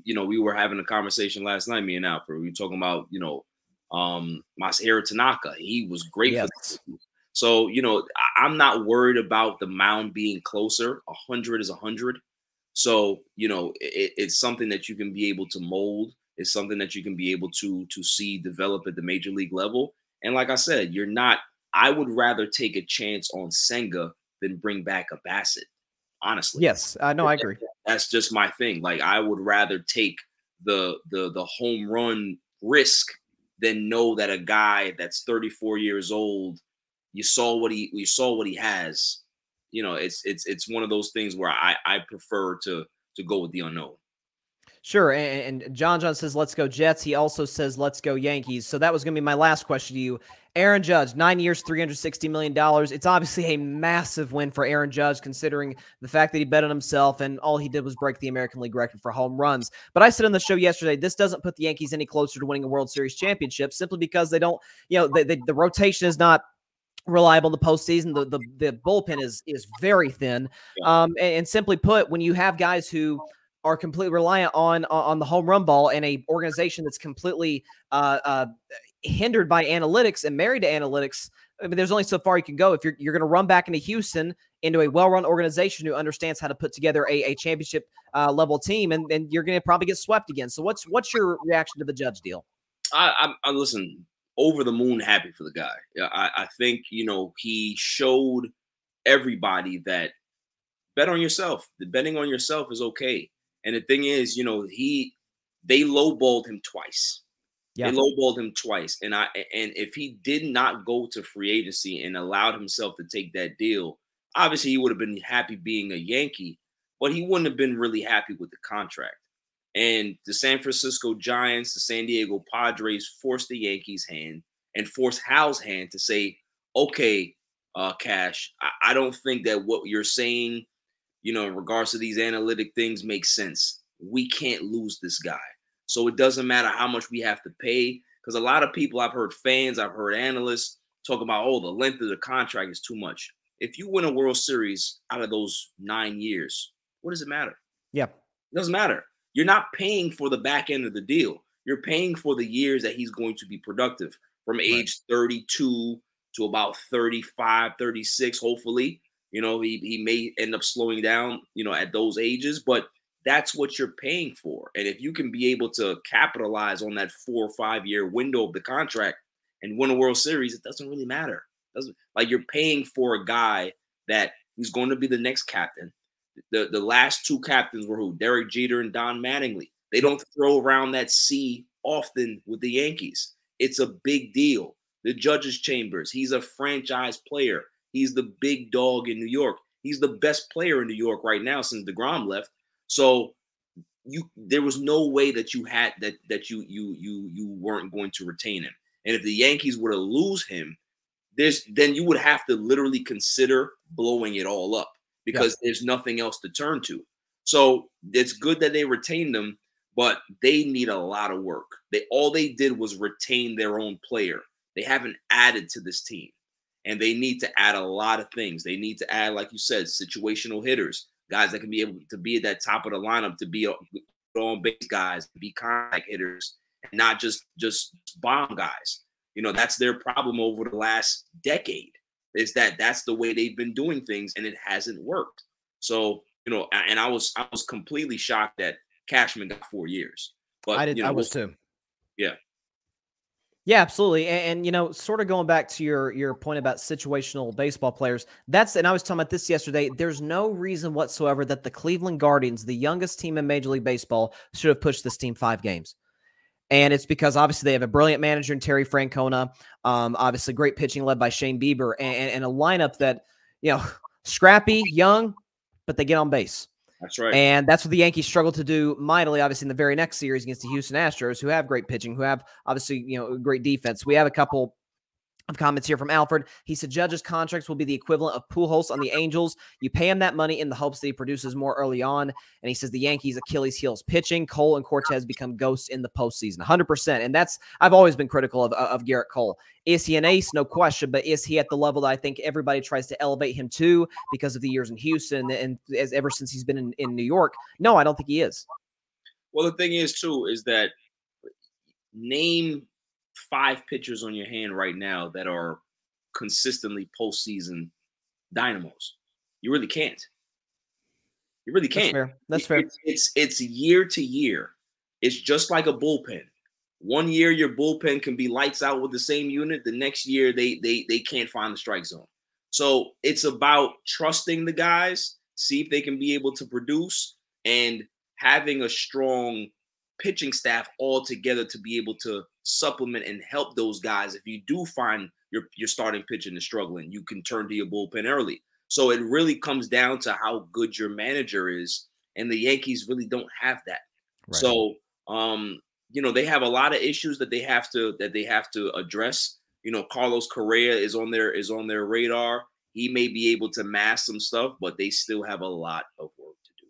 You know, we were having a conversation last night, me and Alfred. We were talking about, you know, Masahiro Tanaka. He was great for the So, you know, I'm not worried about the mound being closer. 100 is 100. So, you know, it's something that you can be able to mold. It's something that you can be able to see develop at the major league level. And like I said, I would rather take a chance on Senga than bring back a Bassett, honestly. Yes, no, I agree. That's just my thing. Like, I would rather take the home run risk than know that a guy that's 34 years old, you saw what he has. You know, it's one of those things where I prefer to go with the unknown. Sure. And John says, let's go Jets. He also says, let's go Yankees. So that was going to be my last question to you. Aaron Judge, 9 years, $360 million. It's obviously a massive win for Aaron Judge, considering the fact that he bet on himself and all he did was break the American League record for home runs. But I said on the show yesterday, this doesn't put the Yankees any closer to winning a World Series championship simply because they don't, you know, the rotation is not reliable in the postseason. The bullpen is very thin. And simply put, when you have guys who are completely reliant on the home run ball in a organization that's completely hindered by analytics and married to analytics, I mean, there's only so far you can go. If you're going to run back into Houston, into a well-run organization who understands how to put together a championship level team, and you're going to probably get swept again. So what's your reaction to the Judge deal? I listen, over the moon happy for the guy. I think, you know, he showed everybody that bet on yourself. The betting on yourself is okay. And the thing is, you know, they lowballed him twice. Yeah. They lowballed him twice. And if he did not go to free agency and allowed himself to take that deal, obviously he would have been happy being a Yankee, but he wouldn't have been really happy with the contract. And the San Francisco Giants, the San Diego Padres forced the Yankees' hand and forced Hal's hand to say, okay, Cash, I don't think that what you're saying, you know, in regards to these analytic things makes sense. We can't lose this guy. So it doesn't matter how much we have to pay, because a lot of people, I've heard fans, I've heard analysts talk about, oh, the length of the contract is too much. If you win a World Series out of those 9 years, what does it matter? Yeah. It doesn't matter. You're not paying for the back end of the deal. You're paying for the years that he's going to be productive from age 32 to about 35, 36, hopefully. You know, he may end up slowing down, you know, at those ages, but that's what you're paying for. And if you can be able to capitalize on that 4 or 5 year window of the contract and win a World Series, it doesn't really matter. It doesn't, like, you're paying for a guy that he's going to be the next captain. The last two captains were who? Derek Jeter and Don Mattingly. They don't throw around that C often with the Yankees. It's a big deal. The judges' chambers, he's a franchise player. He's the big dog in New York. He's the best player in New York right now since DeGrom left. So there was no way that you had that you weren't going to retain him. And if the Yankees were to lose him, then you would have to literally consider blowing it all up because there's nothing else to turn to. So it's good that they retained them, but they need a lot of work. All they did was retain their own player. They haven't added to this team. And they need to add a lot of things. They need to add, like you said, situational hitters, guys that can be able to be at that top of the lineup, to be on base guys, to be contact hitters, and not just bomb guys. You know, that's their problem over the last decade, is that's the way they've been doing things, and it hasn't worked. So, you know, and I was completely shocked that Cashman got 4 years. But I was too. Yeah. Yeah, absolutely. And you know, sort of going back to your point about situational baseball players, and I was talking about this yesterday, there's no reason whatsoever that the Cleveland Guardians, the youngest team in Major League Baseball, should have pushed this team 5 games. And it's because obviously they have a brilliant manager in Terry Francona, obviously great pitching led by Shane Bieber, and a lineup that, you know, scrappy, young, but they get on base. That's right. And that's what the Yankees struggled to do mightily, obviously, in the very next series against the Houston Astros, who have great pitching, who have, obviously, you know, great defense. We have a couple of comments here from Alfred. He said Judge's contracts will be the equivalent of Pujols on the Angels. You pay him that money in the hopes that he produces more early on. And he says the Yankees' Achilles heels pitching. Cole and Cortez become ghosts in the postseason. 100%. And I've always been critical of Garrett Cole. Is he an ace? No question. But is he at the level that I think everybody tries to elevate him to because of the years in Houston and ever since he's been in New York? No, I don't think he is. Well, the thing is, too, is that name 5 pitchers on your hand right now that are consistently postseason dynamos. You really can't. You really can't. That's fair. It's year to year. It's just like a bullpen. One year your bullpen can be lights out with the same unit. The next year they can't find the strike zone. So it's about trusting the guys, see if they can be able to produce, and having a strong pitching staff all together to be able to supplement and help those guys. If you do find your starting pitching is struggling, you can turn to your bullpen early. So it really comes down to how good your manager is, and the Yankees really don't have that. Right. So you know, they have a lot of issues that they have to address. You know, Carlos Correa is on their radar. He may be able to mask some stuff, but they still have a lot of work to do.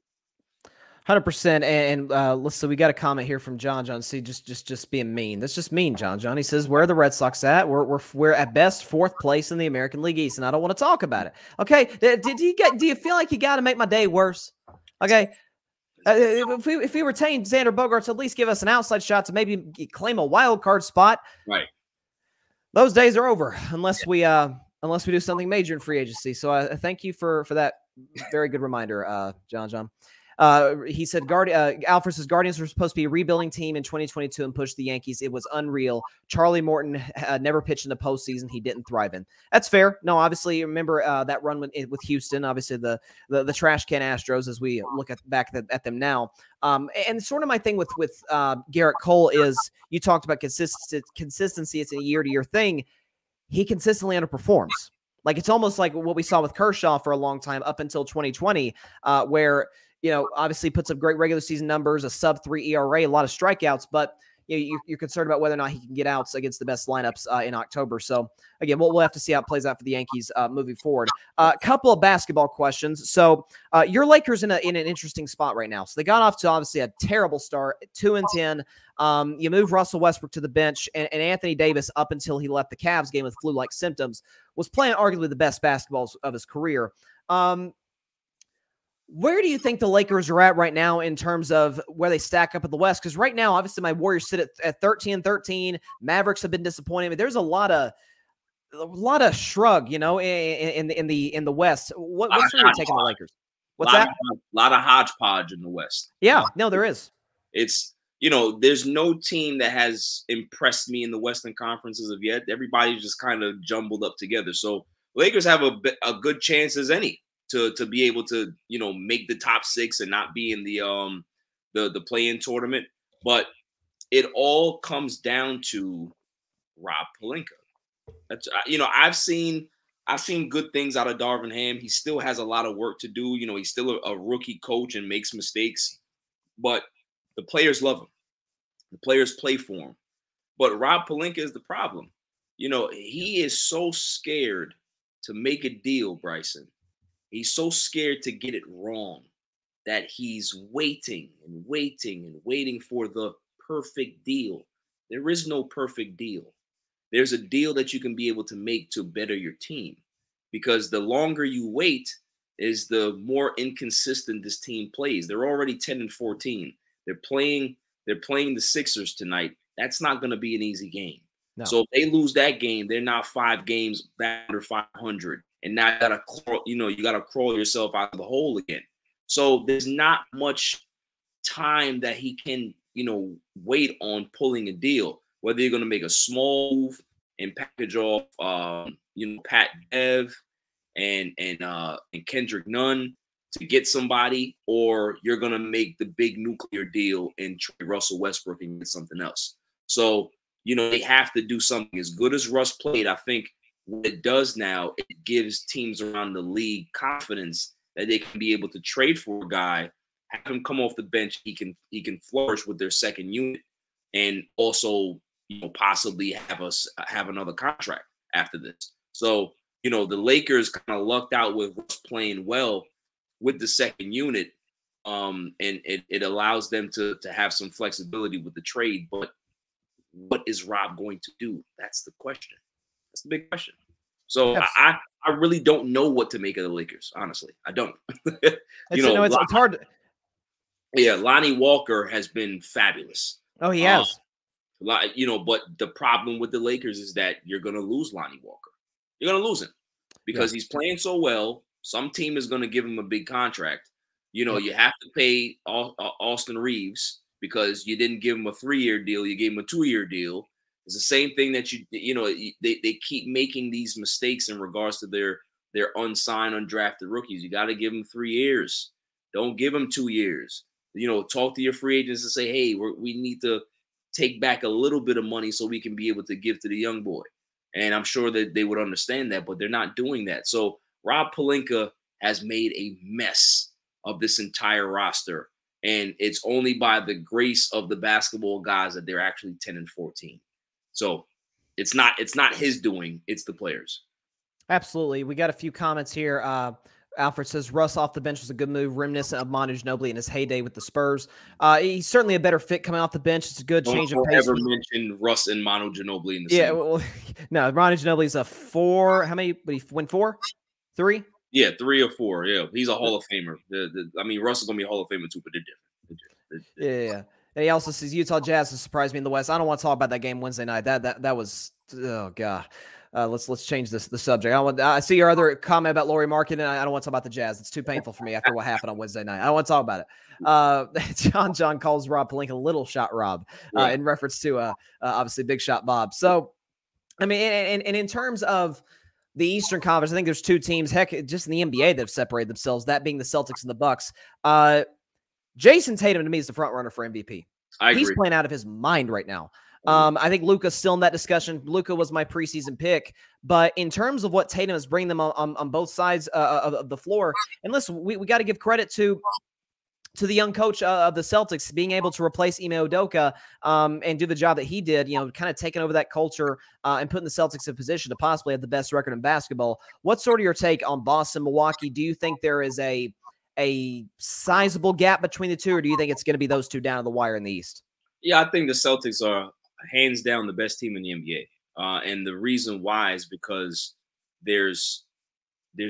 100%. And listen, we got a comment here from John. See, just being mean. That's just mean, John. He says, "Where are the Red Sox at? We're at best 4th place in the American League East, and I don't want to talk about it." Okay, do you feel like you got to make my day worse? Okay. If we retain Xander Bogaerts, at least give us an outside shot to maybe claim a wild card spot. Right. Those days are over unless we do something major in free agency. So I thank you for that very good reminder, John. He said, Alfred says Guardians were supposed to be a rebuilding team in 2022 and push the Yankees. It was unreal. Charlie Morton never pitched in the postseason. He didn't thrive in. That's fair. No, obviously, remember that run with Houston, obviously the trash can Astros as we look back at them now. And sort of my thing with Garrett Cole is you talked about consistency. It's a year-to-year thing. He consistently underperforms. Like it's almost like what we saw with Kershaw for a long time up until 2020, where – you know, obviously puts up great regular season numbers, a sub-3 ERA, a lot of strikeouts, but you know, you're concerned about whether or not he can get outs against the best lineups in October. So again, we'll have to see how it plays out for the Yankees moving forward. A couple of basketball questions. So your Lakers in an interesting spot right now. So they got off to obviously a terrible start, 2-10. You move Russell Westbrook to the bench, and Anthony Davis, up until he left the Cavs game with flu-like symptoms, was playing arguably the best basketballs of his career. Where do you think the Lakers are at right now in terms of where they stack up at the West? Because right now, obviously, my Warriors sit at 13-13. Mavericks have been disappointing, but there's a lot of shrug, you know, in the West. What's your take on the Lakers? What's that? Lot of hodgepodge in the West. Yeah, no, there is. It's, there's no team that has impressed me in the Western Conference as of yet. Everybody's just kind of jumbled up together. So Lakers have a good chance as any to be able to, make the top 6 and not be in the play-in tournament. But it all comes down to Rob Pelinka. That's I've seen good things out of Darvin Ham. He still has a lot of work to do. He's still a rookie coach and makes mistakes, but the players love him. The players play for him. But Rob Pelinka is the problem. He is so scared to make a deal, Bryson. He's so scared to get it wrong that he's waiting and waiting and waiting for the perfect deal. There is no perfect deal. There's a deal that you can be able to make to better your team, because the longer you wait is the more inconsistent this team plays. They're already 10-14. They're playing the Sixers tonight. That's not going to be an easy game. No. So if they lose that game, they're now 5 games back under 500, and now you gotta crawl yourself out of the hole again. So there's not much time that he can wait on pulling a deal. Whether you're going to make a small move and package off, Pat Bev and Kendrick Nunn to get somebody, or you're going to make the big nuclear deal and trade Russell Westbrook and get something else. So, they have to do something. As good as Russ played, I think what it does now, it gives teams around the league confidence that they can be able to trade for a guy, have him come off the bench. He can flourish with their second unit, and also possibly have another contract after this. So the Lakers kind of lucked out with Russ playing well with the second unit, and it allows them to have some flexibility with the trade. But what is Rob going to do? That's the question. That's the big question. So I really don't know what to make of the Lakers. Honestly, I don't. It's hard. Yeah, Lonnie Walker has been fabulous. Oh, he has. But the problem with the Lakers is that you're going to lose Lonnie Walker. You're going to lose him because he's playing so well. Some team is going to give him a big contract. You have to pay Austin Reeves because you didn't give him a 3-year deal. You gave him a 2-year deal. It's the same thing that they keep making these mistakes in regards to their unsigned, undrafted rookies. You got to give them 3 years. Don't give them 2 years. Talk to your free agents and say, hey, we need to take back a little bit of money so we can be able to give to the young boy. And I'm sure that they would understand that, but they're not doing that. So Rob Pelinka has made a mess of this entire roster. And it's only by the grace of the basketball guys that they're actually 10-14. So it's not his doing, it's the players. Absolutely. We got a few comments here. Alfred says Russ off the bench was a good move, reminiscent of Manu Ginobili in his heyday with the Spurs. He's certainly a better fit coming off the bench. It's a good change of pace. Don't ever mention Russ and Manu Ginobili in the same. Yeah, well, no, Manu Ginobili's a 4. How many? Did he win 4? 3? Yeah, 3 or 4. Yeah, he's a Hall of Famer. Russ is gonna be a Hall of Famer too, but they're different. Yeah. And he also says Utah Jazz has surprised me in the West. I don't want to talk about that game Wednesday night. That was, oh god. Let's change the subject. I see your other comment about Lauri Markkanen, and I don't want to talk about the Jazz. It's too painful for me after what happened on Wednesday night. I don't want to talk about it. John calls Rob Pelinka Little Shot Rob in reference to obviously Big Shot Bob. So, I mean, and in terms of the Eastern Conference, I think there's 2 teams, heck, just in the NBA that have separated themselves, that being the Celtics and the Bucks. Jason Tatum, to me, is the front runner for MVP. He's playing out of his mind right now. I think Luka's still in that discussion. Luka was my preseason pick, but in terms of what Tatum is bringing them on both sides of the floor, and listen, we got to give credit to the young coach of the Celtics being able to replace Ime Udoka and do the job that he did, kind of taking over that culture and putting the Celtics in position to possibly have the best record in basketball. What's sort of your take on Boston, Milwaukee? Do you think there is a sizable gap between the two, or do you think it's going to be those two down to the wire in the East? Yeah, I think the Celtics are hands down the best team in the NBA. And the reason why is because there's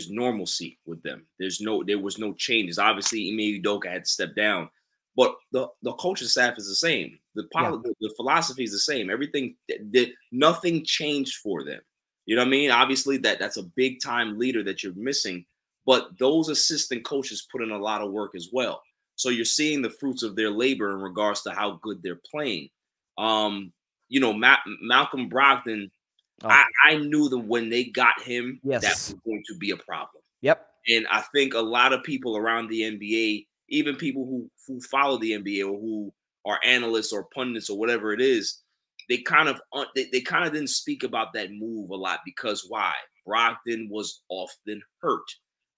normalcy with them. There was no changes. Obviously, Ime Udoka had to step down, but the coaching staff is the same. The philosophy is the same. Everything, nothing changed for them. You know what I mean? Obviously, that's a big time leader that you're missing, but those assistant coaches put in a lot of work as well. So you're seeing the fruits of their labor in regards to how good they're playing. Malcolm Brogdon, I knew that when they got him, that was going to be a problem. Yep. And I think a lot of people around the NBA, even people who follow the NBA or who are analysts or pundits or whatever it is, they kind of didn't speak about that move a lot because why? Brogdon was often hurt.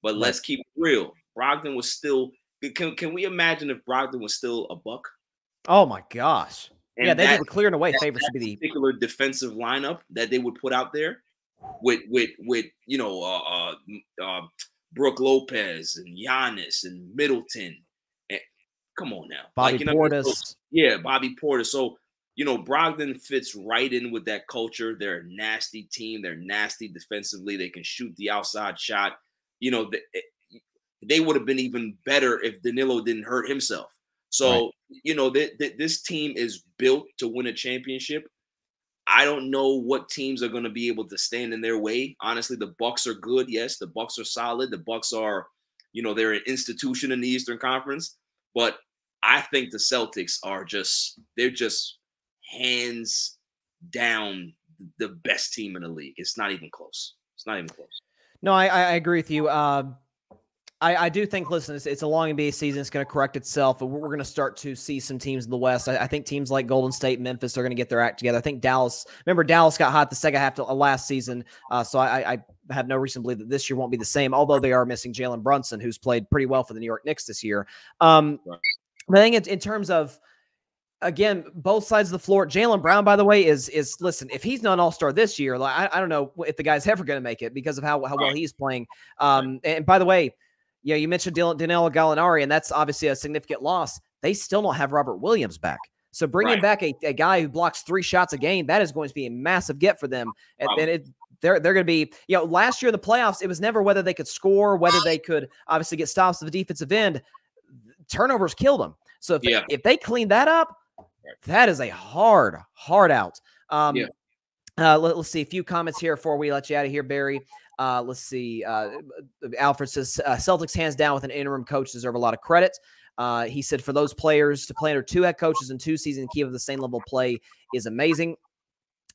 But let's keep it real. Brogdon was still. Can we imagine if Brogdon was still a Buck? Oh my gosh! And yeah, they were clearing away favorites to be the particular defensive lineup that they would put out there with Brook Lopez and Giannis and Middleton. And come on now, Bobby Portis. Bobby Portis. So Brogdon fits right in with that culture. They're a nasty team. They're nasty defensively. They can shoot the outside shot. They would have been even better if Danilo didn't hurt himself. So, this team is built to win a championship. I don't know what teams are going to be able to stand in their way. Honestly, the Bucks are good. Yes, the Bucks are solid. The Bucks are, they're an institution in the Eastern Conference. But I think the Celtics are they're just hands down the best team in the league. It's not even close. It's not even close. No, I agree with you. I do think, listen, it's a long NBA season. It's going to correct itself. We're going to start to see some teams in the West. I think teams like Golden State, Memphis are going to get their act together. I think Dallas got hot the second half of last season. So I have no reason to believe that this year won't be the same, although they are missing Jalen Brunson, who's played pretty well for the New York Knicks this year. But I think in terms of, again, both sides of the floor, Jaylen Brown, by the way, is listen, if he's not an all-star this year, I don't know if the guy's ever going to make it because of how well he's playing. And by the way, you mentioned Danilo Gallinari, and that's obviously a significant loss. They still don't have Robert Williams back. So bringing back a guy who blocks 3 shots a game, that is going to be a massive get for them. And they're going to be, last year in the playoffs, it was never whether they could score, whether they could obviously get stops at the defensive end. Turnovers killed them. So if they clean that up, that is a hard out. Let's see a few comments here before we let you out of here, Barry. Let's see. Alfred says Celtics hands down with an interim coach deserve a lot of credit. He said for those players to play under 2 head coaches in 2 seasons and keep up the same level of play is amazing.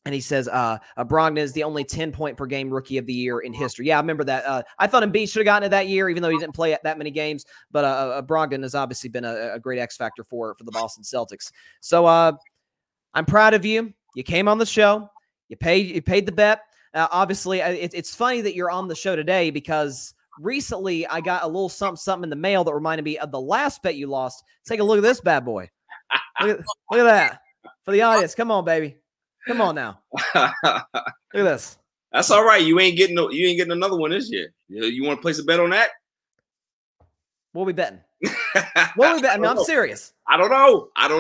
And he says Brogdon is the only 10-point per game rookie of the year in history. Yeah, I remember that. I thought Embiid should have gotten it that year, even though he didn't play that many games. But Brogdon has obviously been a great X factor for the Boston Celtics. So I'm proud of you. You came on the show. You paid the bet. Obviously, it's funny that you're on the show today because recently I got a little something in the mail that reminded me of the last bet you lost. Take a look at this bad boy. Look at that. For the audience, come on, baby. Come on now. Look at this. That's all right. You ain't getting another one this year. You want to place a bet on that? What are we betting? What are we betting? I'm serious. I don't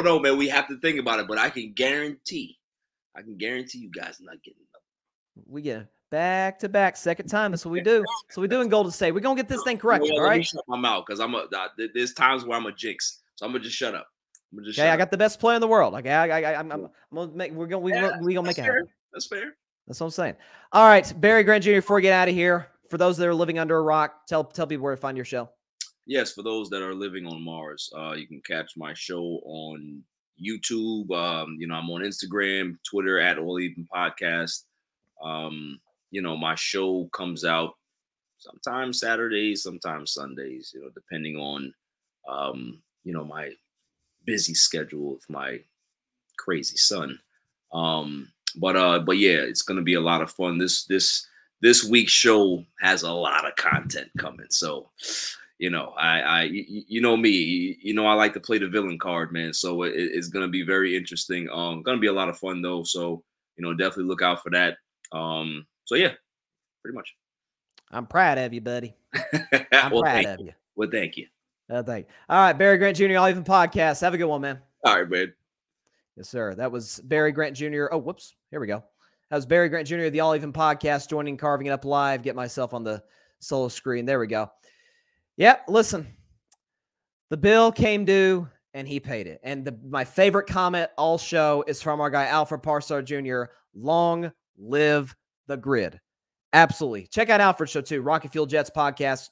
know, man. We have to think about it, but I can guarantee you guys are not getting another. We get back-to-back second time. That's what we do. So we do in Golden State. We're gonna get this thing corrected, all right? Let me shut my mouth because there's times where I'm a jinx, so I'm gonna just shut up. I got the best player in the world. Okay, I'm gonna make. We're gonna make it happen. That's fair. That's what I'm saying. All right, Barry Grant Jr. Before we get out of here, for those that are living under a rock, tell people where to find your show. Yes, for those that are living on Mars, you can catch my show on YouTube. I'm on Instagram, Twitter at All Even Podcast. My show comes out sometimes Saturdays, sometimes Sundays, depending on, my busy schedule with my crazy son. But yeah, it's going to be a lot of fun. This week's show has a lot of content coming. So, I me, I like to play the villain card, man. So it's going to be very interesting. Going to be a lot of fun though. So, definitely look out for that. So yeah, pretty much. I'm proud of you, buddy. I'm proud of you. Well, thank you. Thank you. All right, Barry Grant Jr., All Even Podcast. Have a good one, man. All right, man. Yes, sir. That was Barry Grant Jr. Oh, whoops. Here we go. That was Barry Grant Jr. of the All Even Podcast, joining Carving It Up Live. Get myself on the solo screen. There we go. Yep, listen. The bill came due, and he paid it. And my favorite comment all show is from our guy, Alfred Parsar Jr. Long live the grid. Absolutely. Check out Alfred's show, too. Rocket Fuel Jets podcast.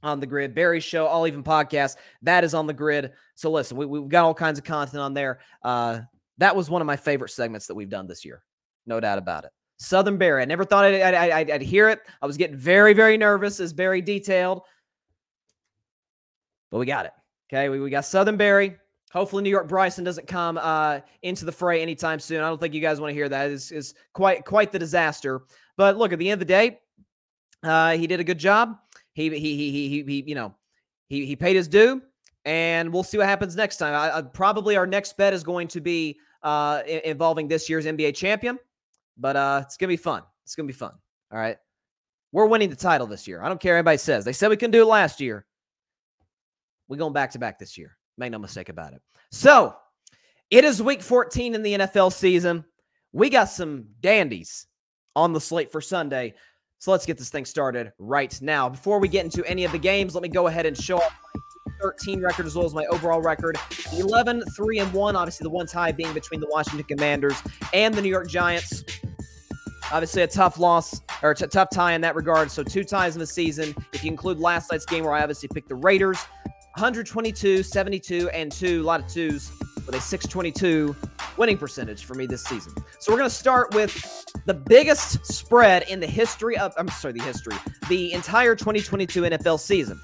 on the grid. Barry's show, All Even Podcast, that is on the grid. So listen, we've got all kinds of content on there. That was one of my favorite segments that we've done this year. No doubt about it. Southern Barry. I never thought I'd hear it. I was getting very, very nervous, as Barry detailed. But we got it. Okay, we got Southern Barry. Hopefully New York Bryson doesn't come into the fray anytime soon. I don't think you guys want to hear that. It's quite the disaster. But look, at the end of the day, he did a good job. He paid his due, and we'll see what happens next time. Probably our next bet is going to be involving this year's NBA champion, but it's gonna be fun. It's gonna be fun. All right, we're winning the title this year. I don't care what anybody says. They said we couldn't do it last year. We're going back to back this year. Make no mistake about it. So it is week 14 in the NFL season. We got some dandies on the slate for Sunday. So let's get this thing started right now. Before we get into any of the games, let me go ahead and show off my 13 record as well as my overall record. 11-3-1, obviously the one tie being between the Washington Commanders and the New York Giants. Obviously a tough loss, or tough tie in that regard. So 2 ties in the season. If you include last night's game where I obviously picked the Raiders, 122, 72, and 2, a lot of 2s, with a 622 winning percentage for me this season. So we're going to start with the biggest spread in the history of, the entire 2022 NFL season.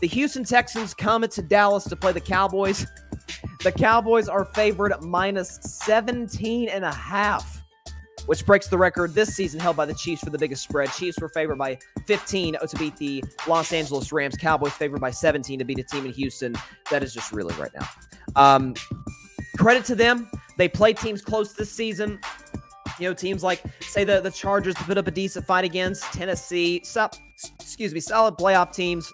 The Houston Texans come to Dallas to play the Cowboys. The Cowboys are favored -17.5, which breaks the record this season held by the Chiefs for the biggest spread. Chiefs were favored by 15 to beat the Los Angeles Rams. Cowboys favored by 17 to beat a team in Houston that is just really right now. Credit to them. They play teams close this season. You know, teams like, say, the Chargers to put up a decent fight against. Tennessee, solid playoff teams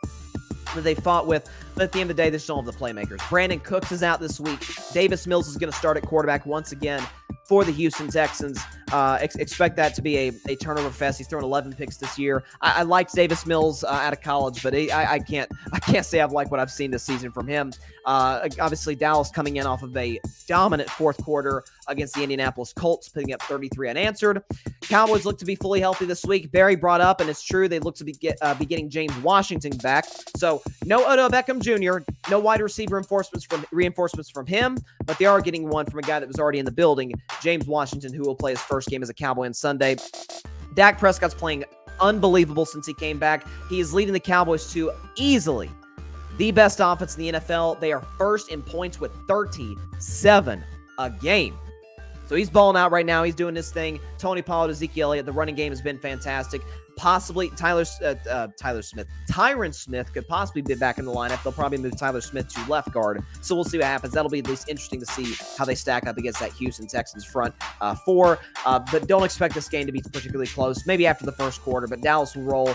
that they fought with. But at the end of the day, they still have the playmakers. Brandon Cooks is out this week. Davis Mills is going to start at quarterback once again for the Houston Texans. Expect that to be a turnover fest. He's thrown 11 picks this year. I liked Davis Mills out of college, but I can't say I've liked what I've seen this season from him. Obviously, Dallas coming in off of a dominant fourth quarter against the Indianapolis Colts, putting up 33 unanswered. Cowboys look to be fully healthy this week. Barry brought up, and it's true, they look to be getting James Washington back. So no Odell Beckham Jr., no wide receiver reinforcements from him, but they are getting one from a guy that was already in the building, James Washington, who will play his first game as a Cowboy on Sunday. Dak Prescott's playing unbelievable since he came back. He is leading the Cowboys to easily the best offense in the NFL. They are first in points with 37 a game. So he's balling out right now. He's doing this thing. Tony Pollard, Ezekiel Elliott, the running game has been fantastic. Possibly Tyron Smith could possibly be back in the lineup. They'll probably move Tyler Smith to left guard. So we'll see what happens. That'll be at least interesting to see how they stack up against that Houston Texans front four. But don't expect this game to be particularly close. Maybe after the first quarter, but Dallas will roll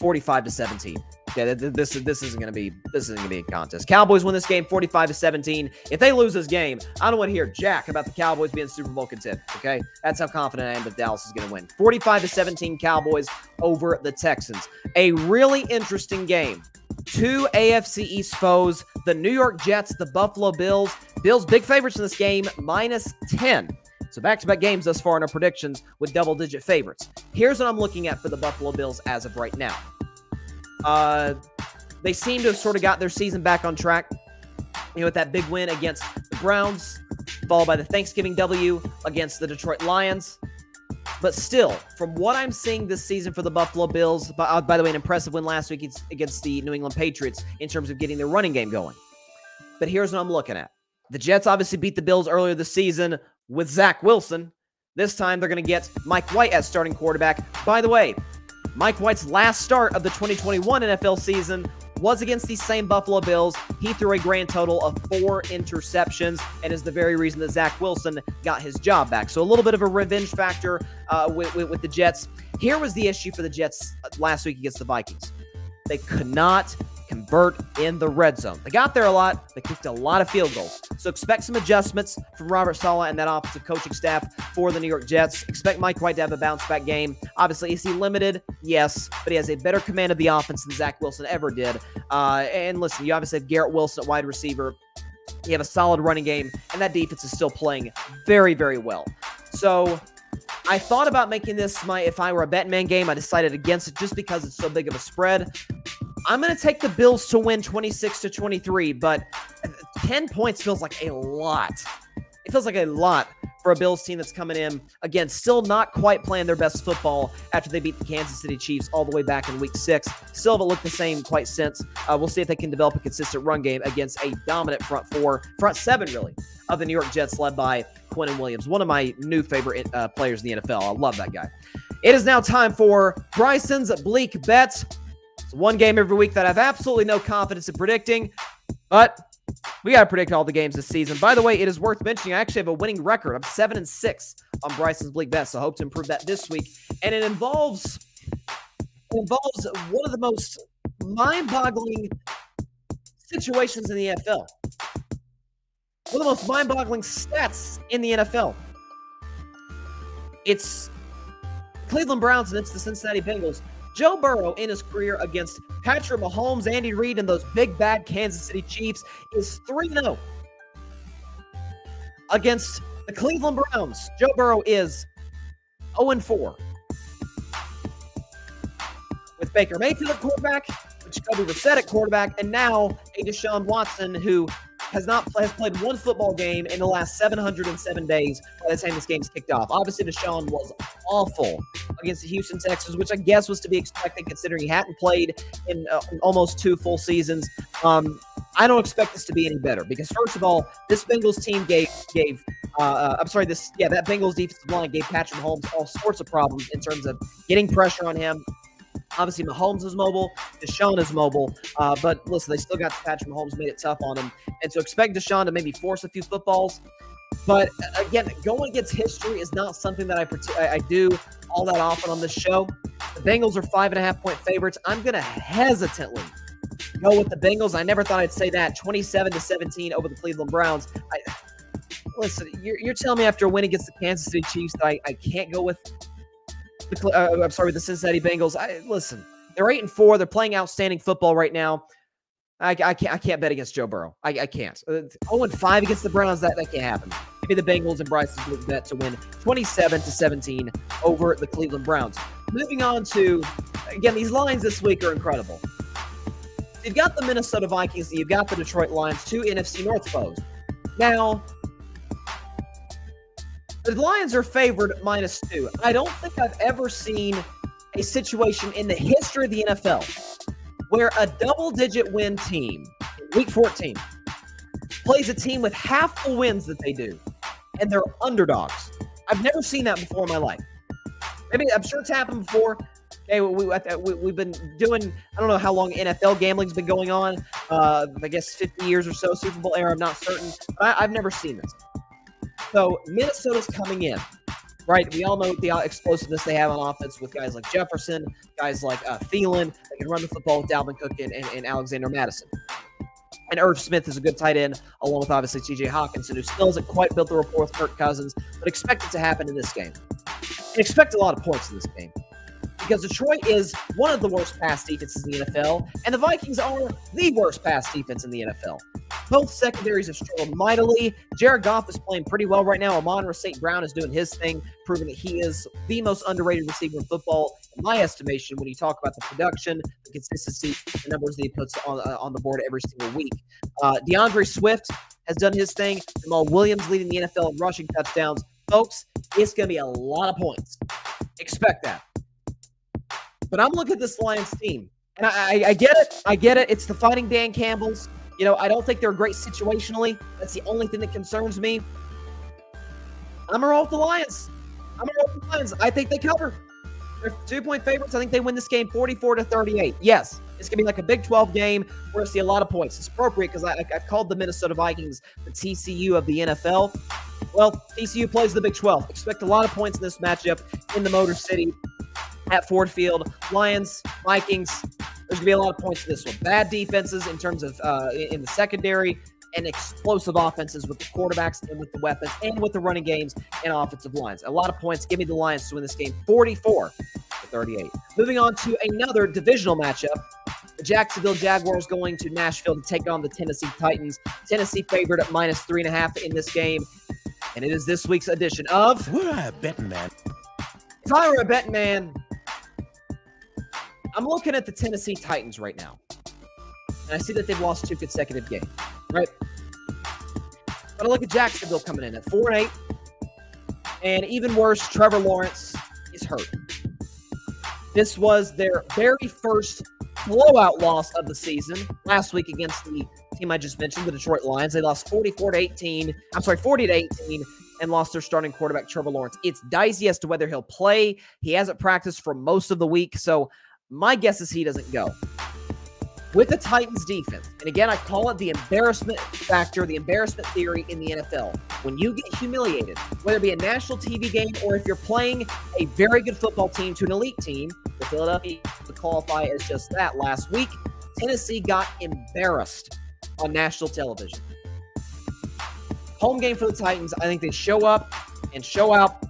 45-17. Yeah, this isn't going to be a contest. Cowboys win this game 45-17. If they lose this game, I don't want to hear jack about the Cowboys being Super Bowl contenders. Okay, that's how confident I am that Dallas is going to win. 45-17 Cowboys over the Texans. A really interesting game. 2 AFC East foes: the New York Jets, the Buffalo Bills. Bills big favorites in this game, -10. So back-to-back games thus far in our predictions with double-digit favorites. Here's what I'm looking at for the Buffalo Bills as of right now. They seem to have sort of got their season back on track, with that big win against the Browns, followed by the Thanksgiving W against the Detroit Lions. But still, from what I'm seeing this season for the Buffalo Bills, by the way, an impressive win last week against the New England Patriots in terms of getting their running game going. But here's what I'm looking at. The Jets obviously beat the Bills earlier this season with Zach Wilson. This time they're going to get Mike White as starting quarterback. By the way, Mike White's last start of the 2021 NFL season was against these same Buffalo Bills. He threw a grand total of 4 interceptions and is the very reason that Zach Wilson got his job back. So a little bit of a revenge factor with the Jets. Here was the issue for the Jets last week against the Vikings. They could not convert in the red zone. They got there a lot. They kicked a lot of field goals. So expect some adjustments from Robert Saleh and that offensive coaching staff for the New York Jets. Expect Mike White to have a bounce-back game. Obviously, is he limited? Yes, but he has a better command of the offense than Zach Wilson ever did. And listen, you obviously have Garrett Wilson at wide receiver. You have a solid running game, and that defense is still playing very, very well. So I thought about making this if I were a Bettin Man game. I decided against it just because it's so big of a spread. I'm going to take the Bills to win 26-23, but 10 points feels like a lot. It feels like a lot for a Bills team that's coming in, again, still not quite playing their best football after they beat the Kansas City Chiefs all the way back in Week 6. Still haven't looked the same quite since. We'll see if they can develop a consistent run game against a dominant front seven, really, of the New York Jets led by Quinnen Williams, one of my new favorite players in the NFL. I love that guy. It is now time for Bryson's Bleak Bets. It's one game every week that I have absolutely no confidence in predicting, but we got to predict all the games this season. By the way, it is worth mentioning I actually have a winning record. I'm 7-6 on Bryson's Bleak Bets, so I hope to improve that this week. And it involves one of the most mind-boggling situations in the NFL. One of the most mind-boggling stats in the NFL. It's Cleveland Browns and it's the Cincinnati Bengals. Joe Burrow in his career against Patrick Mahomes, Andy Reid, and those big bad Kansas City Chiefs is 3-0. Against the Cleveland Browns, Joe Burrow is 0-4. With Baker Mayfield at quarterback, with Jacoby Brissett at quarterback, and now a Deshaun Watson who has played one football game in the last 707 days by the time this game's kicked off. Obviously, Deshaun was awful against the Houston Texans, which I guess was to be expected considering he hadn't played in almost 2 full seasons. I don't expect this to be any better because, first of all, this Bengals team that Bengals defensive line gave Patrick Mahomes all sorts of problems in terms of getting pressure on him. Obviously, Mahomes is mobile. Deshaun is mobile. But listen, they still got Patrick Mahomes, made it tough on him. And so expect Deshaun to maybe force a few footballs. But again, going against history is not something that I do all that often on this show. The Bengals are 5.5-point favorites. I'm going to hesitantly go with the Bengals. I never thought I'd say that. 27-17 over the Cleveland Browns. Listen, you're telling me after a win against the Kansas City Chiefs that I can't go with the Cincinnati Bengals. Listen, they're 8-4. They're playing outstanding football right now. I can't bet against Joe Burrow. I can't. 0-5 against the Browns. That can't happen. Give me the Bengals and Bryson Bleak bet to win 27-17 over the Cleveland Browns. Moving on to, again, these lines this week are incredible. You've got the Minnesota Vikings and you've got the Detroit Lions, 2 NFC North foes. Now, the Lions are favored -2. I don't think I've ever seen a situation in the history of the NFL where a double-digit win team, Week 14, plays a team with half the wins that they do, and they're underdogs. I've never seen that before in my life. Maybe I'm sure it's happened before. Hey, we've been doing, I don't know how long NFL gambling's been going on. I guess 50 years or so, Super Bowl era, I'm not certain. But I've never seen this. So Minnesota's coming in, right? We all know the explosiveness they have on offense with guys like Jefferson, guys like Thielen. They can run the football with Dalvin Cook and Alexander Madison. And Irv Smith is a good tight end, along with obviously T.J. Hawkinson, who still hasn't quite built the rapport with Kirk Cousins, but expect it to happen in this game. And expect a lot of points in this game. Because Detroit is one of the worst pass defenses in the NFL, and the Vikings are the worst pass defense in the NFL. Both secondaries have struggled mightily. Jared Goff is playing pretty well right now. Amon-Ra St. Brown is doing his thing, proving that he is the most underrated receiver in football, in my estimation, when you talk about the production, the consistency, the numbers that he puts on the board every single week. DeAndre Swift has done his thing. Jamal Williams leading the NFL in rushing touchdowns. Folks, it's going to be a lot of points. Expect that. But I'm looking at this Lions team, and I get it. I get it. It's the Fighting Dan Campbells. You know, I don't think they're great situationally. That's the only thing that concerns me. I'm going to roll with the Lions. I think they cover. They're 2-point favorites. I think they win this game 44-38. Yes, it's going to be like a Big 12 game. We're going to see a lot of points. It's appropriate because I've called the Minnesota Vikings the TCU of the NFL. Well, TCU plays the Big 12. Expect a lot of points in this matchup in the Motor City at Ford Field. Lions, Vikings, there's going to be a lot of points in this one. Bad defenses in terms of in the secondary, and explosive offenses with the quarterbacks and with the weapons and with the running games and offensive lines. A lot of points. Give me the Lions to win this game 44-38. Moving on to another divisional matchup. The Jacksonville Jaguars going to Nashville to take on the Tennessee Titans. Tennessee favored at -3.5 in this game. And it is this week's edition of Bettin Man. If I were a betting man, I'm looking at the Tennessee Titans right now. And I see that they've lost 2 consecutive games, right? But I look at Jacksonville coming in at 4-8. And even worse, Trevor Lawrence is hurt. This was their very first blowout loss of the season last week against the team I just mentioned, the Detroit Lions. They lost 40-18, and lost their starting quarterback, Trevor Lawrence. It's dicey as to whether he'll play. He hasn't practiced for most of the week, so my guess is he doesn't go. With the Titans defense, and again, I call it the embarrassment factor, the embarrassment theory in the NFL. When you get humiliated, whether it be a national TV game or if you're playing a very good football team to an elite team, the Philadelphia would qualify as just that last week. Tennessee got embarrassed on national television. Home game for the Titans. I think they show up and show out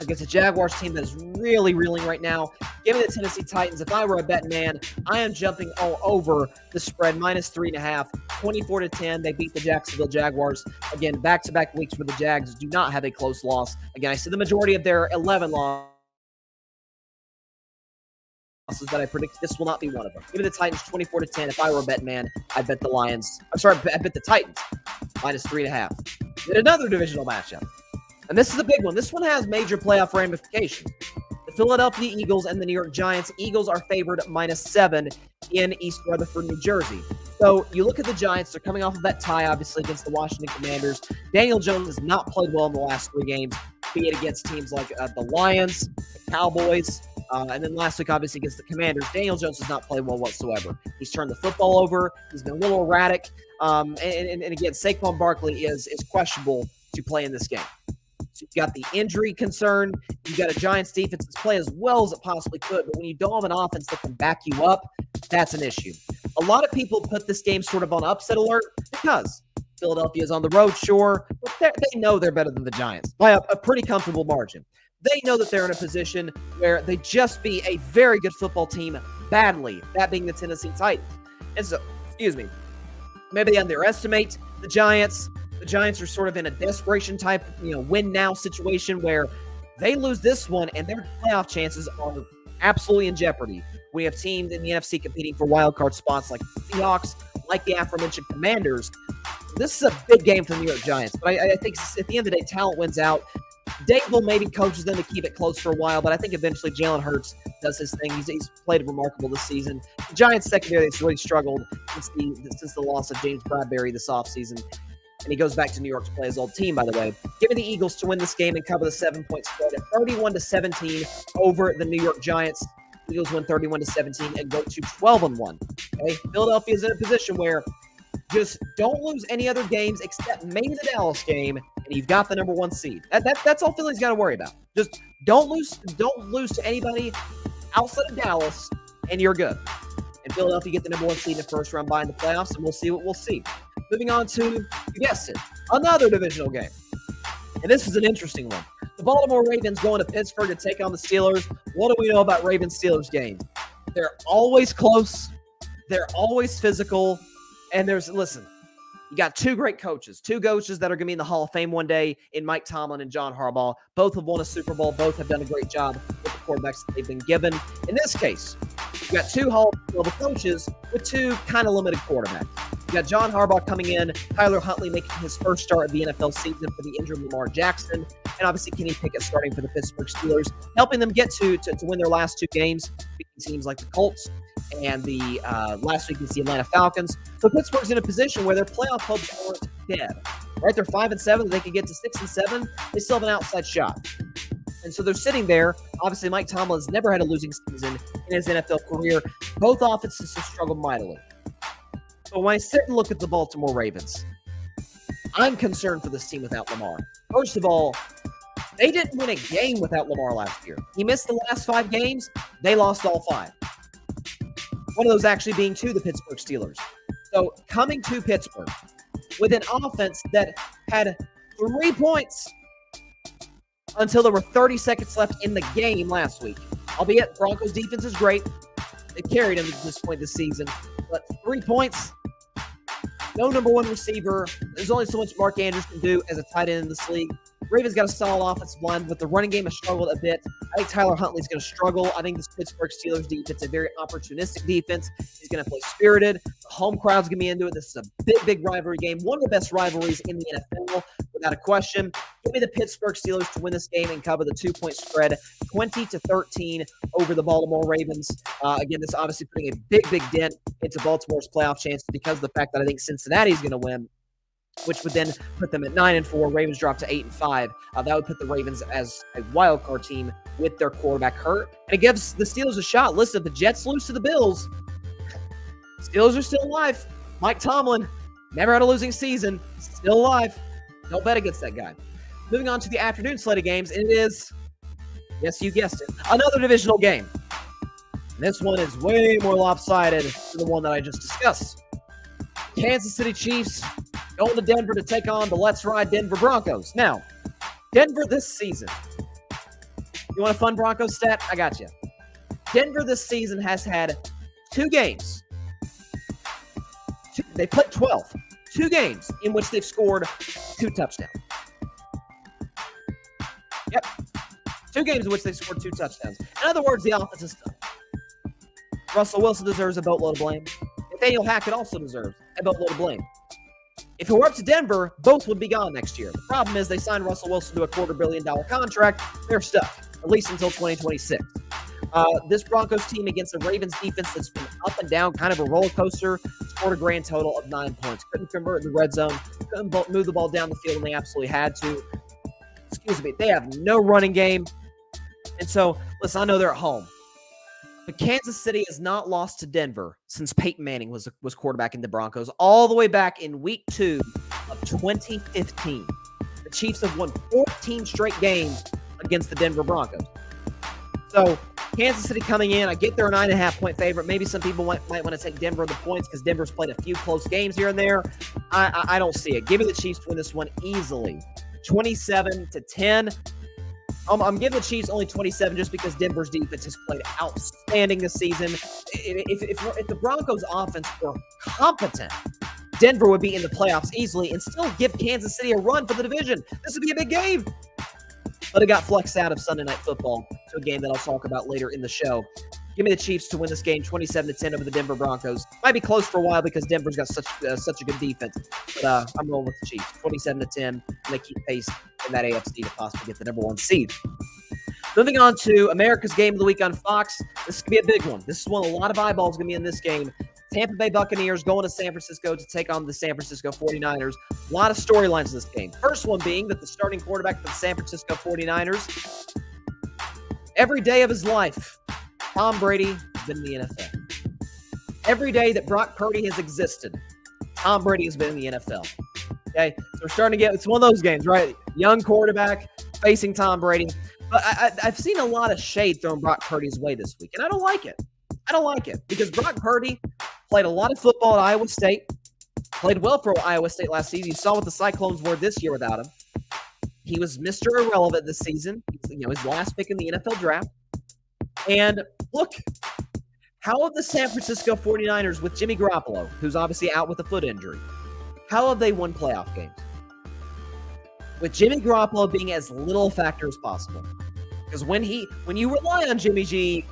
against a Jaguars team that is really reeling right now. Give me the Tennessee Titans. If I were a betting man, I am jumping all over the spread, -3.5, 24-10. They beat the Jacksonville Jaguars. Again, back-to-back weeks where the Jags do not have a close loss. Again, I see the majority of their 11 losses that I predict. This will not be one of them. Give me the Titans 24-10. If I were a betting man, I'd bet the Lions. I'm sorry, I'd bet the Titans -3.5. Then another divisional matchup. And this is a big one. This one has major playoff ramifications. The Philadelphia Eagles and the New York Giants. Eagles are favored -7 in East Rutherford, New Jersey. So you look at the Giants. They're coming off of that tie, obviously, against the Washington Commanders. Daniel Jones has not played well in the last 3 games, be it against teams like the Lions, the Cowboys, and then last week, obviously, against the Commanders. Daniel Jones has not played well whatsoever. He's turned the football over. He's been a little erratic. And again, Saquon Barkley is questionable to play in this game. So you've got the injury concern. You've got a Giants defense that's played as well as it possibly could. But when you don't have an offense that can back you up, that's an issue. A lot of people put this game sort of on upset alert because Philadelphia is on the road, sure, but they know they're better than the Giants by a pretty comfortable margin. They know that they're in a position where they just be a very good football team badly, that being the Tennessee Titans. And so, maybe they underestimate the Giants. The Giants are sort of in a desperation type, win-now situation where they lose this one and their playoff chances are absolutely in jeopardy. We have teams in the NFC competing for wildcard spots like the Seahawks, like the aforementioned Commanders. This is a big game for the New York Giants, but I think at the end of the day, talent wins out. Dable maybe coaches them to keep it close for a while, but I think eventually Jalen Hurts does his thing. He's played remarkable this season. The Giants secondary has really struggled since the loss of James Bradbury this offseason. And he goes back to New York to play his old team, by the way. Give me the Eagles to win this game and cover the 7-point spread at 31-17 over the New York Giants. Eagles win 31-17 and go to 12-1. Okay, Philadelphia is in a position where just don't lose any other games except maybe the Dallas game, and you've got the number 1 seed. That's all Philly's got to worry about. Just don't lose to anybody outside of Dallas, and you're good. And Philadelphia get the number 1 seed in the first round bye in the playoffs, and we'll see what we'll see. Moving on to, you guessed it, another divisional game. And this is an interesting one. The Baltimore Ravens going to Pittsburgh to take on the Steelers. What do we know about Ravens-Steelers games? They're always close. They're always physical. And listen, you got 2 great coaches, 2 coaches that are going to be in the Hall of Fame one day in Mike Tomlin and John Harbaugh. Both have won a Super Bowl. Both have done a great job with the quarterbacks that they've been given. In this case, you've got 2 Hall of Fame level coaches with 2 kind of limited quarterbacks. You got John Harbaugh coming in, Tyler Huntley making his first start of the NFL season for the injured Lamar Jackson, and obviously Kenny Pickett starting for the Pittsburgh Steelers, helping them get to win their last 2 games, beating teams like the Colts and the last week against the Atlanta Falcons. So Pittsburgh's in a position where their playoff hopes aren't dead. Right, they're 5-7. They could get to 6-7. They still have an outside shot. And so they're sitting there. Obviously, Mike Tomlin has never had a losing season in his NFL career. Both offenses have struggled mightily. So when I sit and look at the Baltimore Ravens, I'm concerned for this team without Lamar. First of all, they didn't win a game without Lamar last year. He missed the last 5 games. They lost all 5. One of those actually being to the Pittsburgh Steelers. So coming to Pittsburgh with an offense that had 3 points until there were 30 seconds left in the game last week. Albeit Broncos defense is great. They carried him to this point this season. But 3 points, no number 1 receiver. There's only so much Mark Andrews can do as a tight end in this league. Ravens got a solid offensive line, but the running game has struggled a bit. I think Tyler Huntley's going to struggle. I think this Pittsburgh Steelers defense is a very opportunistic defense. He's going to play spirited. The home crowd's going to be into it. This is a big, big rivalry game. One of the best rivalries in the NFL, without a question. Give me the Pittsburgh Steelers to win this game and cover the 2-point spread, 20-13 over the Baltimore Ravens. Again, this obviously putting a big, big dent into Baltimore's playoff chances because of the fact that I think Cincinnati's going to win, which would then put them at 9-4. Ravens drop to 8-5. That would put the Ravens as a wild card team with their quarterback hurt. And it gives the Steelers a shot. Listen, if the Jets lose to the Bills, Steelers are still alive. Mike Tomlin, never had a losing season, still alive. Don't bet against that guy. Moving on to the afternoon slate of games, and it is, yes, you guessed it, another divisional game. This one is way more lopsided than the one that I just discussed. Kansas City Chiefs going to Denver to take on the Let's Ride Denver Broncos. Now, Denver this season. You want a fun Broncos stat? I got you. Denver this season has had 2 games. They played 12. 2 games in which they've scored 2 touchdowns. Yep. 2 games in which they've scored 2 touchdowns. In other words, the offense is stuck. Russell Wilson deserves a boatload of blame. Nathaniel Hackett also deserves a boatload of blame. If it were up to Denver, both would be gone next year. The problem is they signed Russell Wilson to a $250 million contract. They're stuck, at least until 2026. This Broncos team against the Ravens defense that's been up and down, kind of a roller coaster, scored a grand total of 9 points. Couldn't convert in the red zone, couldn't move the ball down the field, and they absolutely had to. Excuse me, they have no running game. And so, listen, I know they're at home, but Kansas City has not lost to Denver since Peyton Manning was quarterback in the Broncos, all the way back in week 2 of 2015. The Chiefs have won 14 straight games against the Denver Broncos. So, Kansas City coming in, I get they're a 9.5-point favorite. Maybe some people might want to take Denver the points because Denver's played a few close games here and there. I don't see it. Give me the Chiefs to win this one easily, 27-10. I'm giving the Chiefs only 27 just because Denver's defense has played outstanding this season. If the Broncos' offense were competent, Denver would be in the playoffs easily and still give Kansas City a run for the division. This would be a big game. But it got flexed out of Sunday Night Football to a game that I'll talk about later in the show. Give me the Chiefs to win this game, 27-10 over the Denver Broncos. Might be close for a while because Denver's got such a good defense. But I'm rolling with the Chiefs, 27-10, and they keep pace in that AFC to possibly get the number 1 seed. Moving on to America's Game of the Week on Fox. This could be a big one. This is one a lot of eyeballs going to be in this game. Tampa Bay Buccaneers going to San Francisco to take on the San Francisco 49ers. A lot of storylines in this game. First one being that the starting quarterback for the San Francisco 49ers, every day of his life, Tom Brady has been in the NFL. Every day that Brock Purdy has existed, Tom Brady has been in the NFL. Okay, so we're starting to get, it's one of those games, right? Young quarterback facing Tom Brady. But I've seen a lot of shade thrown Brock Purdy's way this week, and I don't like it. I don't like it because Brock Purdy played a lot of football at Iowa State, played well for Iowa State last season. You saw what the Cyclones were this year without him. He was Mr. Irrelevant this season. His last pick in the NFL draft. And look, how have the San Francisco 49ers with Jimmy Garoppolo, who's obviously out with a foot injury, how have they won playoff games? With Jimmy Garoppolo being as little a factor as possible. Because when you rely on Jimmy G,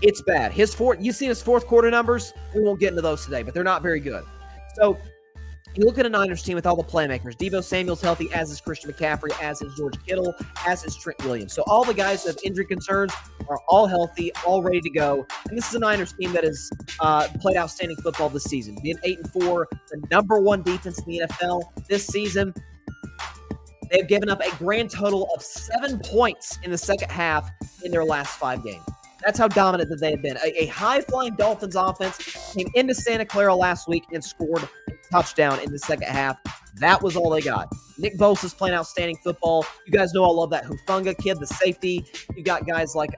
it's bad. You see his fourth quarter numbers? We won't get into those today, but they're not very good. So you look at a Niners team with all the playmakers. Deebo Samuel's healthy, as is Christian McCaffrey, as is George Kittle, as is Trent Williams. So all the guys who have injury concerns are all healthy, all ready to go. And this is a Niners team that has played outstanding football this season. Being 8-4, the number 1 defense in the NFL this season. They've given up a grand total of 7 points in the second half in their last 5 games. That's how dominant that they have been. A high-flying Dolphins offense came into Santa Clara last week and scored a touchdown in the second half. That was all they got. Nick Bosa's playing outstanding football. You guys know I love that Hufanga kid, the safety. You got guys like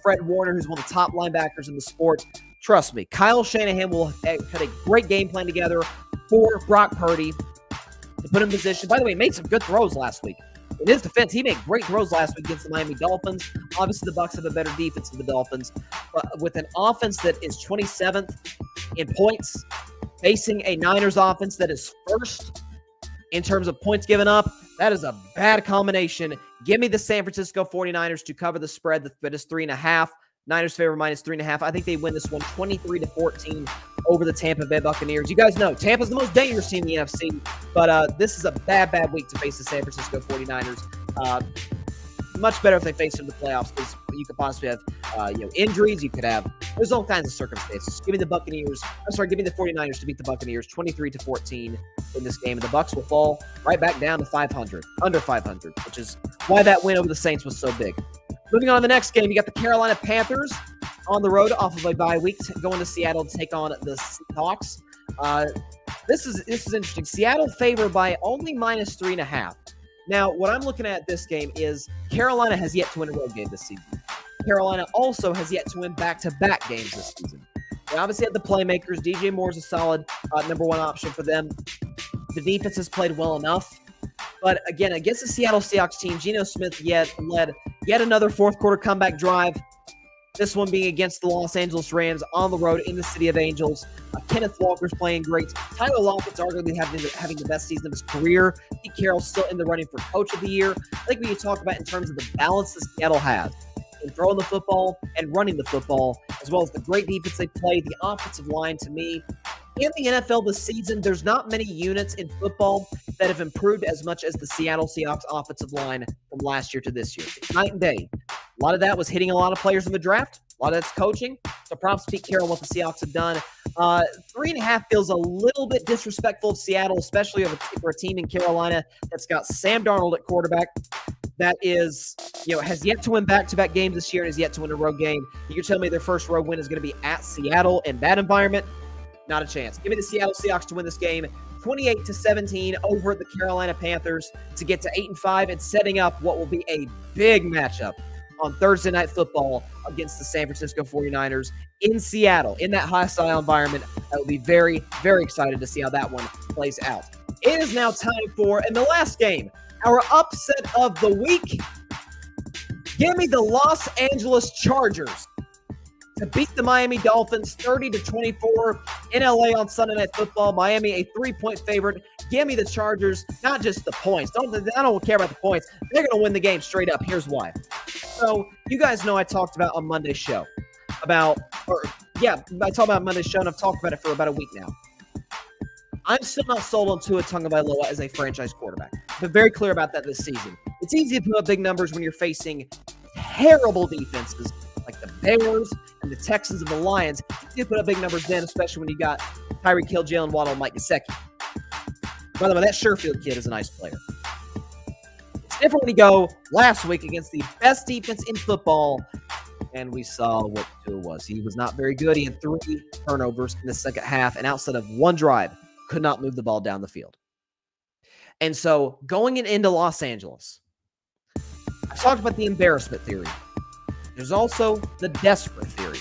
Fred Warner, who's one of the top linebackers in the sport. Trust me, Kyle Shanahan will have a great game plan together for Brock Purdy to put him in position. By the way, he made some good throws last week. In his defense, he made great throws last week against the Miami Dolphins. Obviously, the Bucs have a better defense than the Dolphins. But with an offense that is 27th in points, facing a Niners offense that is first in terms of points given up, That is a bad combination. Give me the San Francisco 49ers to cover the spread that is 3.5. Niners favor minus 3.5. I think they win this one 23-14 over the Tampa Bay Buccaneers. You guys know Tampa's the most dangerous team in the NFC, but this is a bad week to face the San Francisco 49ers. Much better if they face them in the playoffs because you could possibly have injuries. You could have there's all kinds of circumstances. Give me the 49ers to beat the Buccaneers 23-14 in this game, and the Bucs will fall right back down to 500, under 500, which is why that win over the Saints was so big. Moving on to the next game, you got the Carolina Panthers on the road off of a bye week, going to Seattle to take on the Seahawks. This is interesting. Seattle favored by only minus 3.5. Now, what I'm looking at this game is Carolina has yet to win a road game this season. Carolina also has yet to win back-to-back games this season. They obviously have the playmakers. DJ Moore's a solid number one option for them. The defense has played well enough. But again, against the Seattle Seahawks team, Geno Smith led yet another fourth-quarter comeback drive. This one being against the Los Angeles Rams on the road in the City of Angels. Kenneth Walker's playing great. Tyler Lockett's arguably having the best season of his career. Pete Carroll's still in the running for Coach of the Year. I think when you talk about in terms of the balance that Seattle has in throwing the football and running the football, as well as the great defense they play, the offensive line, to me, in the NFL this season, there's not many units in football that have improved as much as the Seattle Seahawks offensive line from last year to this year. It's night and day. A lot of that was hitting a lot of players in the draft. A lot of that's coaching. So props to Pete Carroll, what the Seahawks have done. 3.5 feels a little bit disrespectful of Seattle, especially for a team in Carolina that's got Sam Darnold at quarterback. That is, has yet to win back-to-back games this year and has yet to win a road game. You tell me their first road win is going to be at Seattle in that environment? Not a chance. Give me the Seattle Seahawks to win this game 28-17 over the Carolina Panthers to get to 8-5 and setting up what will be a big matchup on Thursday Night Football against the San Francisco 49ers in Seattle, in that hostile environment. I will be very, very excited to see how that one plays out. It is now time for, in the last game, our upset of the week. Give me the Los Angeles Chargers to beat the Miami Dolphins 30-24 in LA on Sunday Night Football. Miami, a 3-point favorite. Give me the Chargers, not just the points. I don't care about the points. They're going to win the game straight up. Here's why. So, you guys know I talked about on Monday's show I talked about Monday's show, and I've talked about it for about a week now. I'm still not sold on Tua Tagovailoa as a franchise quarterback. I've been very clear about that this season. It's easy to put up big numbers when you're facing terrible defenses like the Bears and the Texans and the Lions. It's easy to put up big numbers then, especially when you got Tyreek Hill, Jalen Waddle, and Mike Gesicki. By the way, that Sherfield kid is a nice player. It's different when you go last week against the best defense in football, and we saw what Tua was. He was not very good. He had 3 turnovers in the second half, and outside of one drive, could not move the ball down the field. And so going into Los Angeles, I talked about the embarrassment theory. There's also the desperate theory.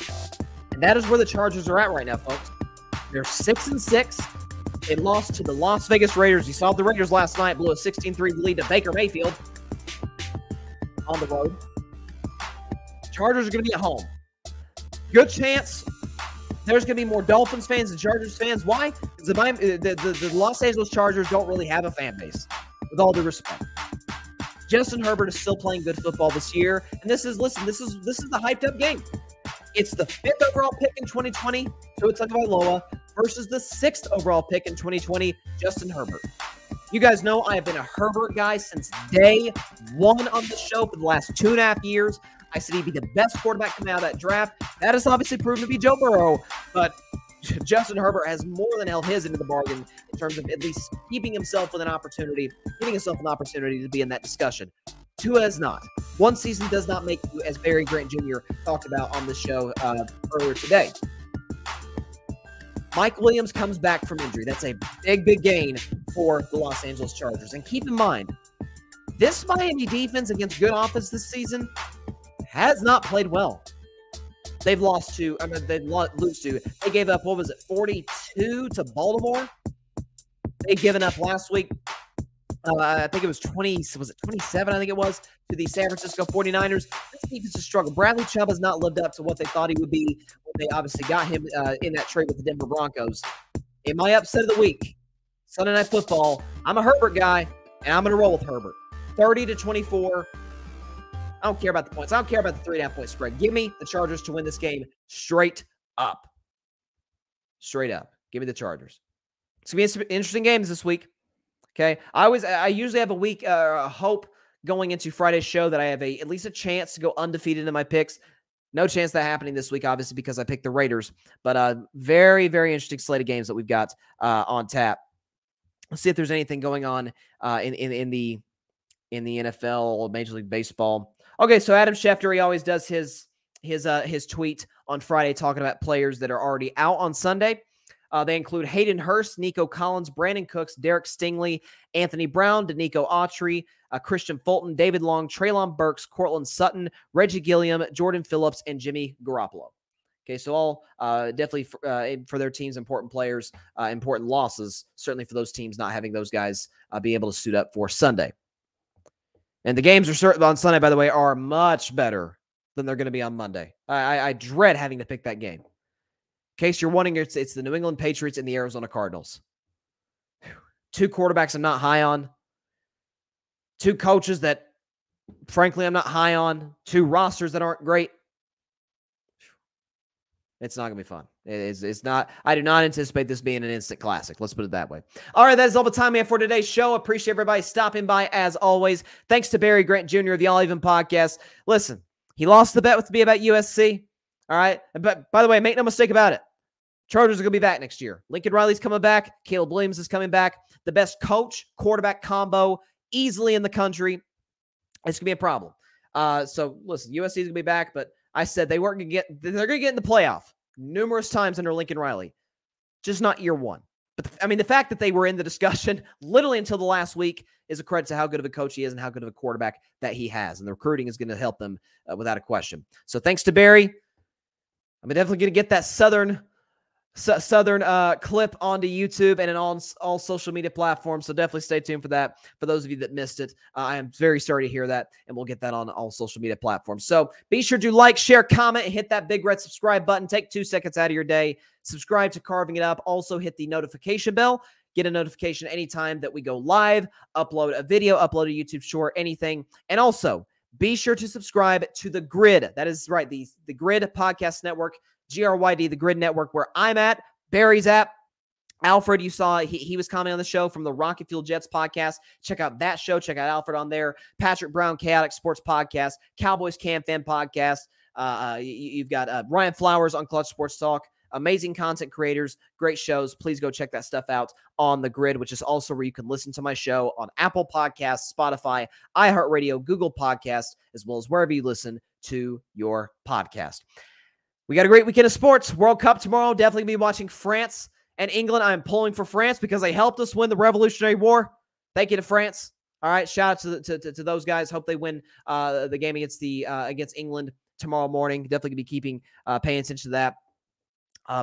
And that is where the Chargers are at right now, folks. They're 6-6. They lost to the Las Vegas Raiders. You saw the Raiders last night blew a 16-3 lead to Baker Mayfield on the road. Chargers are going to be at home. Good chance there's going to be more Dolphins fans than Chargers fans. Why? Because the Los Angeles Chargers don't really have a fan base, with all due respect. Justin Herbert is still playing good football this year, and this is the hyped up game. It's the 5th overall pick in 2020, Tua Tagovailoa, versus the 6th overall pick in 2020, Justin Herbert. You guys know I have been a Herbert guy since day one on the show for the last 2.5 years. I said he'd be the best quarterback coming out of that draft. That has obviously proven to be Joe Burrow, but Justin Herbert has more than held his into the bargain in terms of at least giving himself an opportunity to be in that discussion. Tua has not. One season does not make you, as Barry Grant Jr. talked about on the show earlier today. Mike Williams comes back from injury. That's a big, big gain for the Los Angeles Chargers. And keep in mind, this Miami defense against good offense this season has not played well. They gave up, 42 to Baltimore? They'd given up last week, I think it was 27, I think it was, to the San Francisco 49ers. This defense has struggled. Bradley Chubb has not lived up to what they thought he would be when they obviously got him in that trade with the Denver Broncos. In my upset of the week, Sunday Night Football, I'm a Herbert guy. And I'm going to roll with Herbert. 30-24. I don't care about the points. I don't care about the 3.5 point spread. Give me the Chargers to win this game straight up. Straight up. Give me the Chargers. It's going to be interesting games this week. Okay. I usually have a week, hope going into Friday's show that I have at least a chance to go undefeated in my picks. No chance of that happening this week, obviously, because I picked the Raiders. But very, very interesting slate of games that we've got on tap. Let's see if there's anything going on in the NFL or Major League Baseball. Okay, so Adam Schefter, he always does his tweet on Friday talking about players that are already out on Sunday. They include Hayden Hurst, Nico Collins, Brandon Cooks, Derek Stingley, Anthony Brown, Danico Autry, Christian Fulton, David Long, Treylon Burks, Cortland Sutton, Reggie Gilliam, Jordan Phillips, and Jimmy Garoppolo. Okay, so all definitely for their teams, important players, important losses, certainly for those teams not having those guys be able to suit up for Sunday. And the games are on Sunday, by the way, are much better than they're going to be on Monday. I dread having to pick that game. In case you're wondering, it's the New England Patriots and the Arizona Cardinals. Two quarterbacks I'm not high on. Two coaches that, frankly, I'm not high on. Two rosters that aren't great. It's not going to be fun. It's not. I do not anticipate this being an instant classic. Let's put it that way. All right, that is all the time we have for today's show. Appreciate everybody stopping by as always. Thanks to Barry Grant Jr. of the All Even Podcast. Listen, he lost the bet with me about USC. All right, but by the way, make no mistake about it. Chargers are going to be back next year. Lincoln Riley's coming back. Caleb Williams is coming back. The best coach, quarterback combo easily in the country. It's going to be a problem. So listen, USC is going to be back, but I said they're going to get in the playoff numerous times under Lincoln Riley. Just not year one. But the fact that they were in the discussion literally until the last week is a credit to how good of a coach he is and how good of a quarterback that he has. And the recruiting is going to help them without a question. So thanks to Barry. I'm definitely going to get that Southern clip onto YouTube and on all social media platforms. So definitely stay tuned for that. For those of you that missed it, I am very sorry to hear that, and we'll get that on all social media platforms. So be sure to like, share, comment, and hit that big red subscribe button. Take 2 seconds out of your day. Subscribe to Carving It Up. Also hit the notification bell. Get a notification anytime that we go live, upload a video, upload a YouTube short, anything. And also be sure to subscribe to The Grid. That is right, the Grid Podcast Network. GRYD, the Grid Network, where I'm at, Barry's at. Alfred, you saw, he was commenting on the show from the Rocket Fuel Jets podcast. Check out that show. Check out Alfred on there. Patrick Brown, Chaotic Sports Podcast. Cowboys Camp Fan Podcast. You've got Ryan Flowers on Clutch Sports Talk. Amazing content creators, great shows. Please go check that stuff out on The Grid, which is also where you can listen to my show on Apple Podcasts, Spotify, iHeartRadio, Google Podcasts, as well as wherever you listen to your podcast. We got a great weekend of sports. World Cup tomorrow. Definitely be watching France and England. I'm pulling for France because they helped us win the Revolutionary War. Thank you to France. All right, shout out to those guys. Hope they win the game against England tomorrow morning. Definitely gonna be paying attention to that.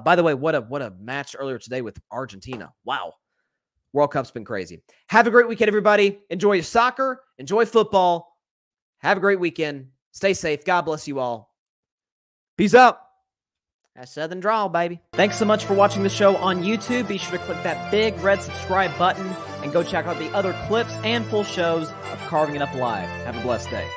By the way, what a match earlier today with Argentina. Wow, World Cup's been crazy. Have a great weekend, everybody. Enjoy your soccer. Enjoy football. Have a great weekend. Stay safe. God bless you all. Peace out. That Southern drawl, baby. Thanks so much for watching the show on YouTube. Be sure to click that big red subscribe button and go check out the other clips and full shows of Carving It Up Live. Have a blessed day.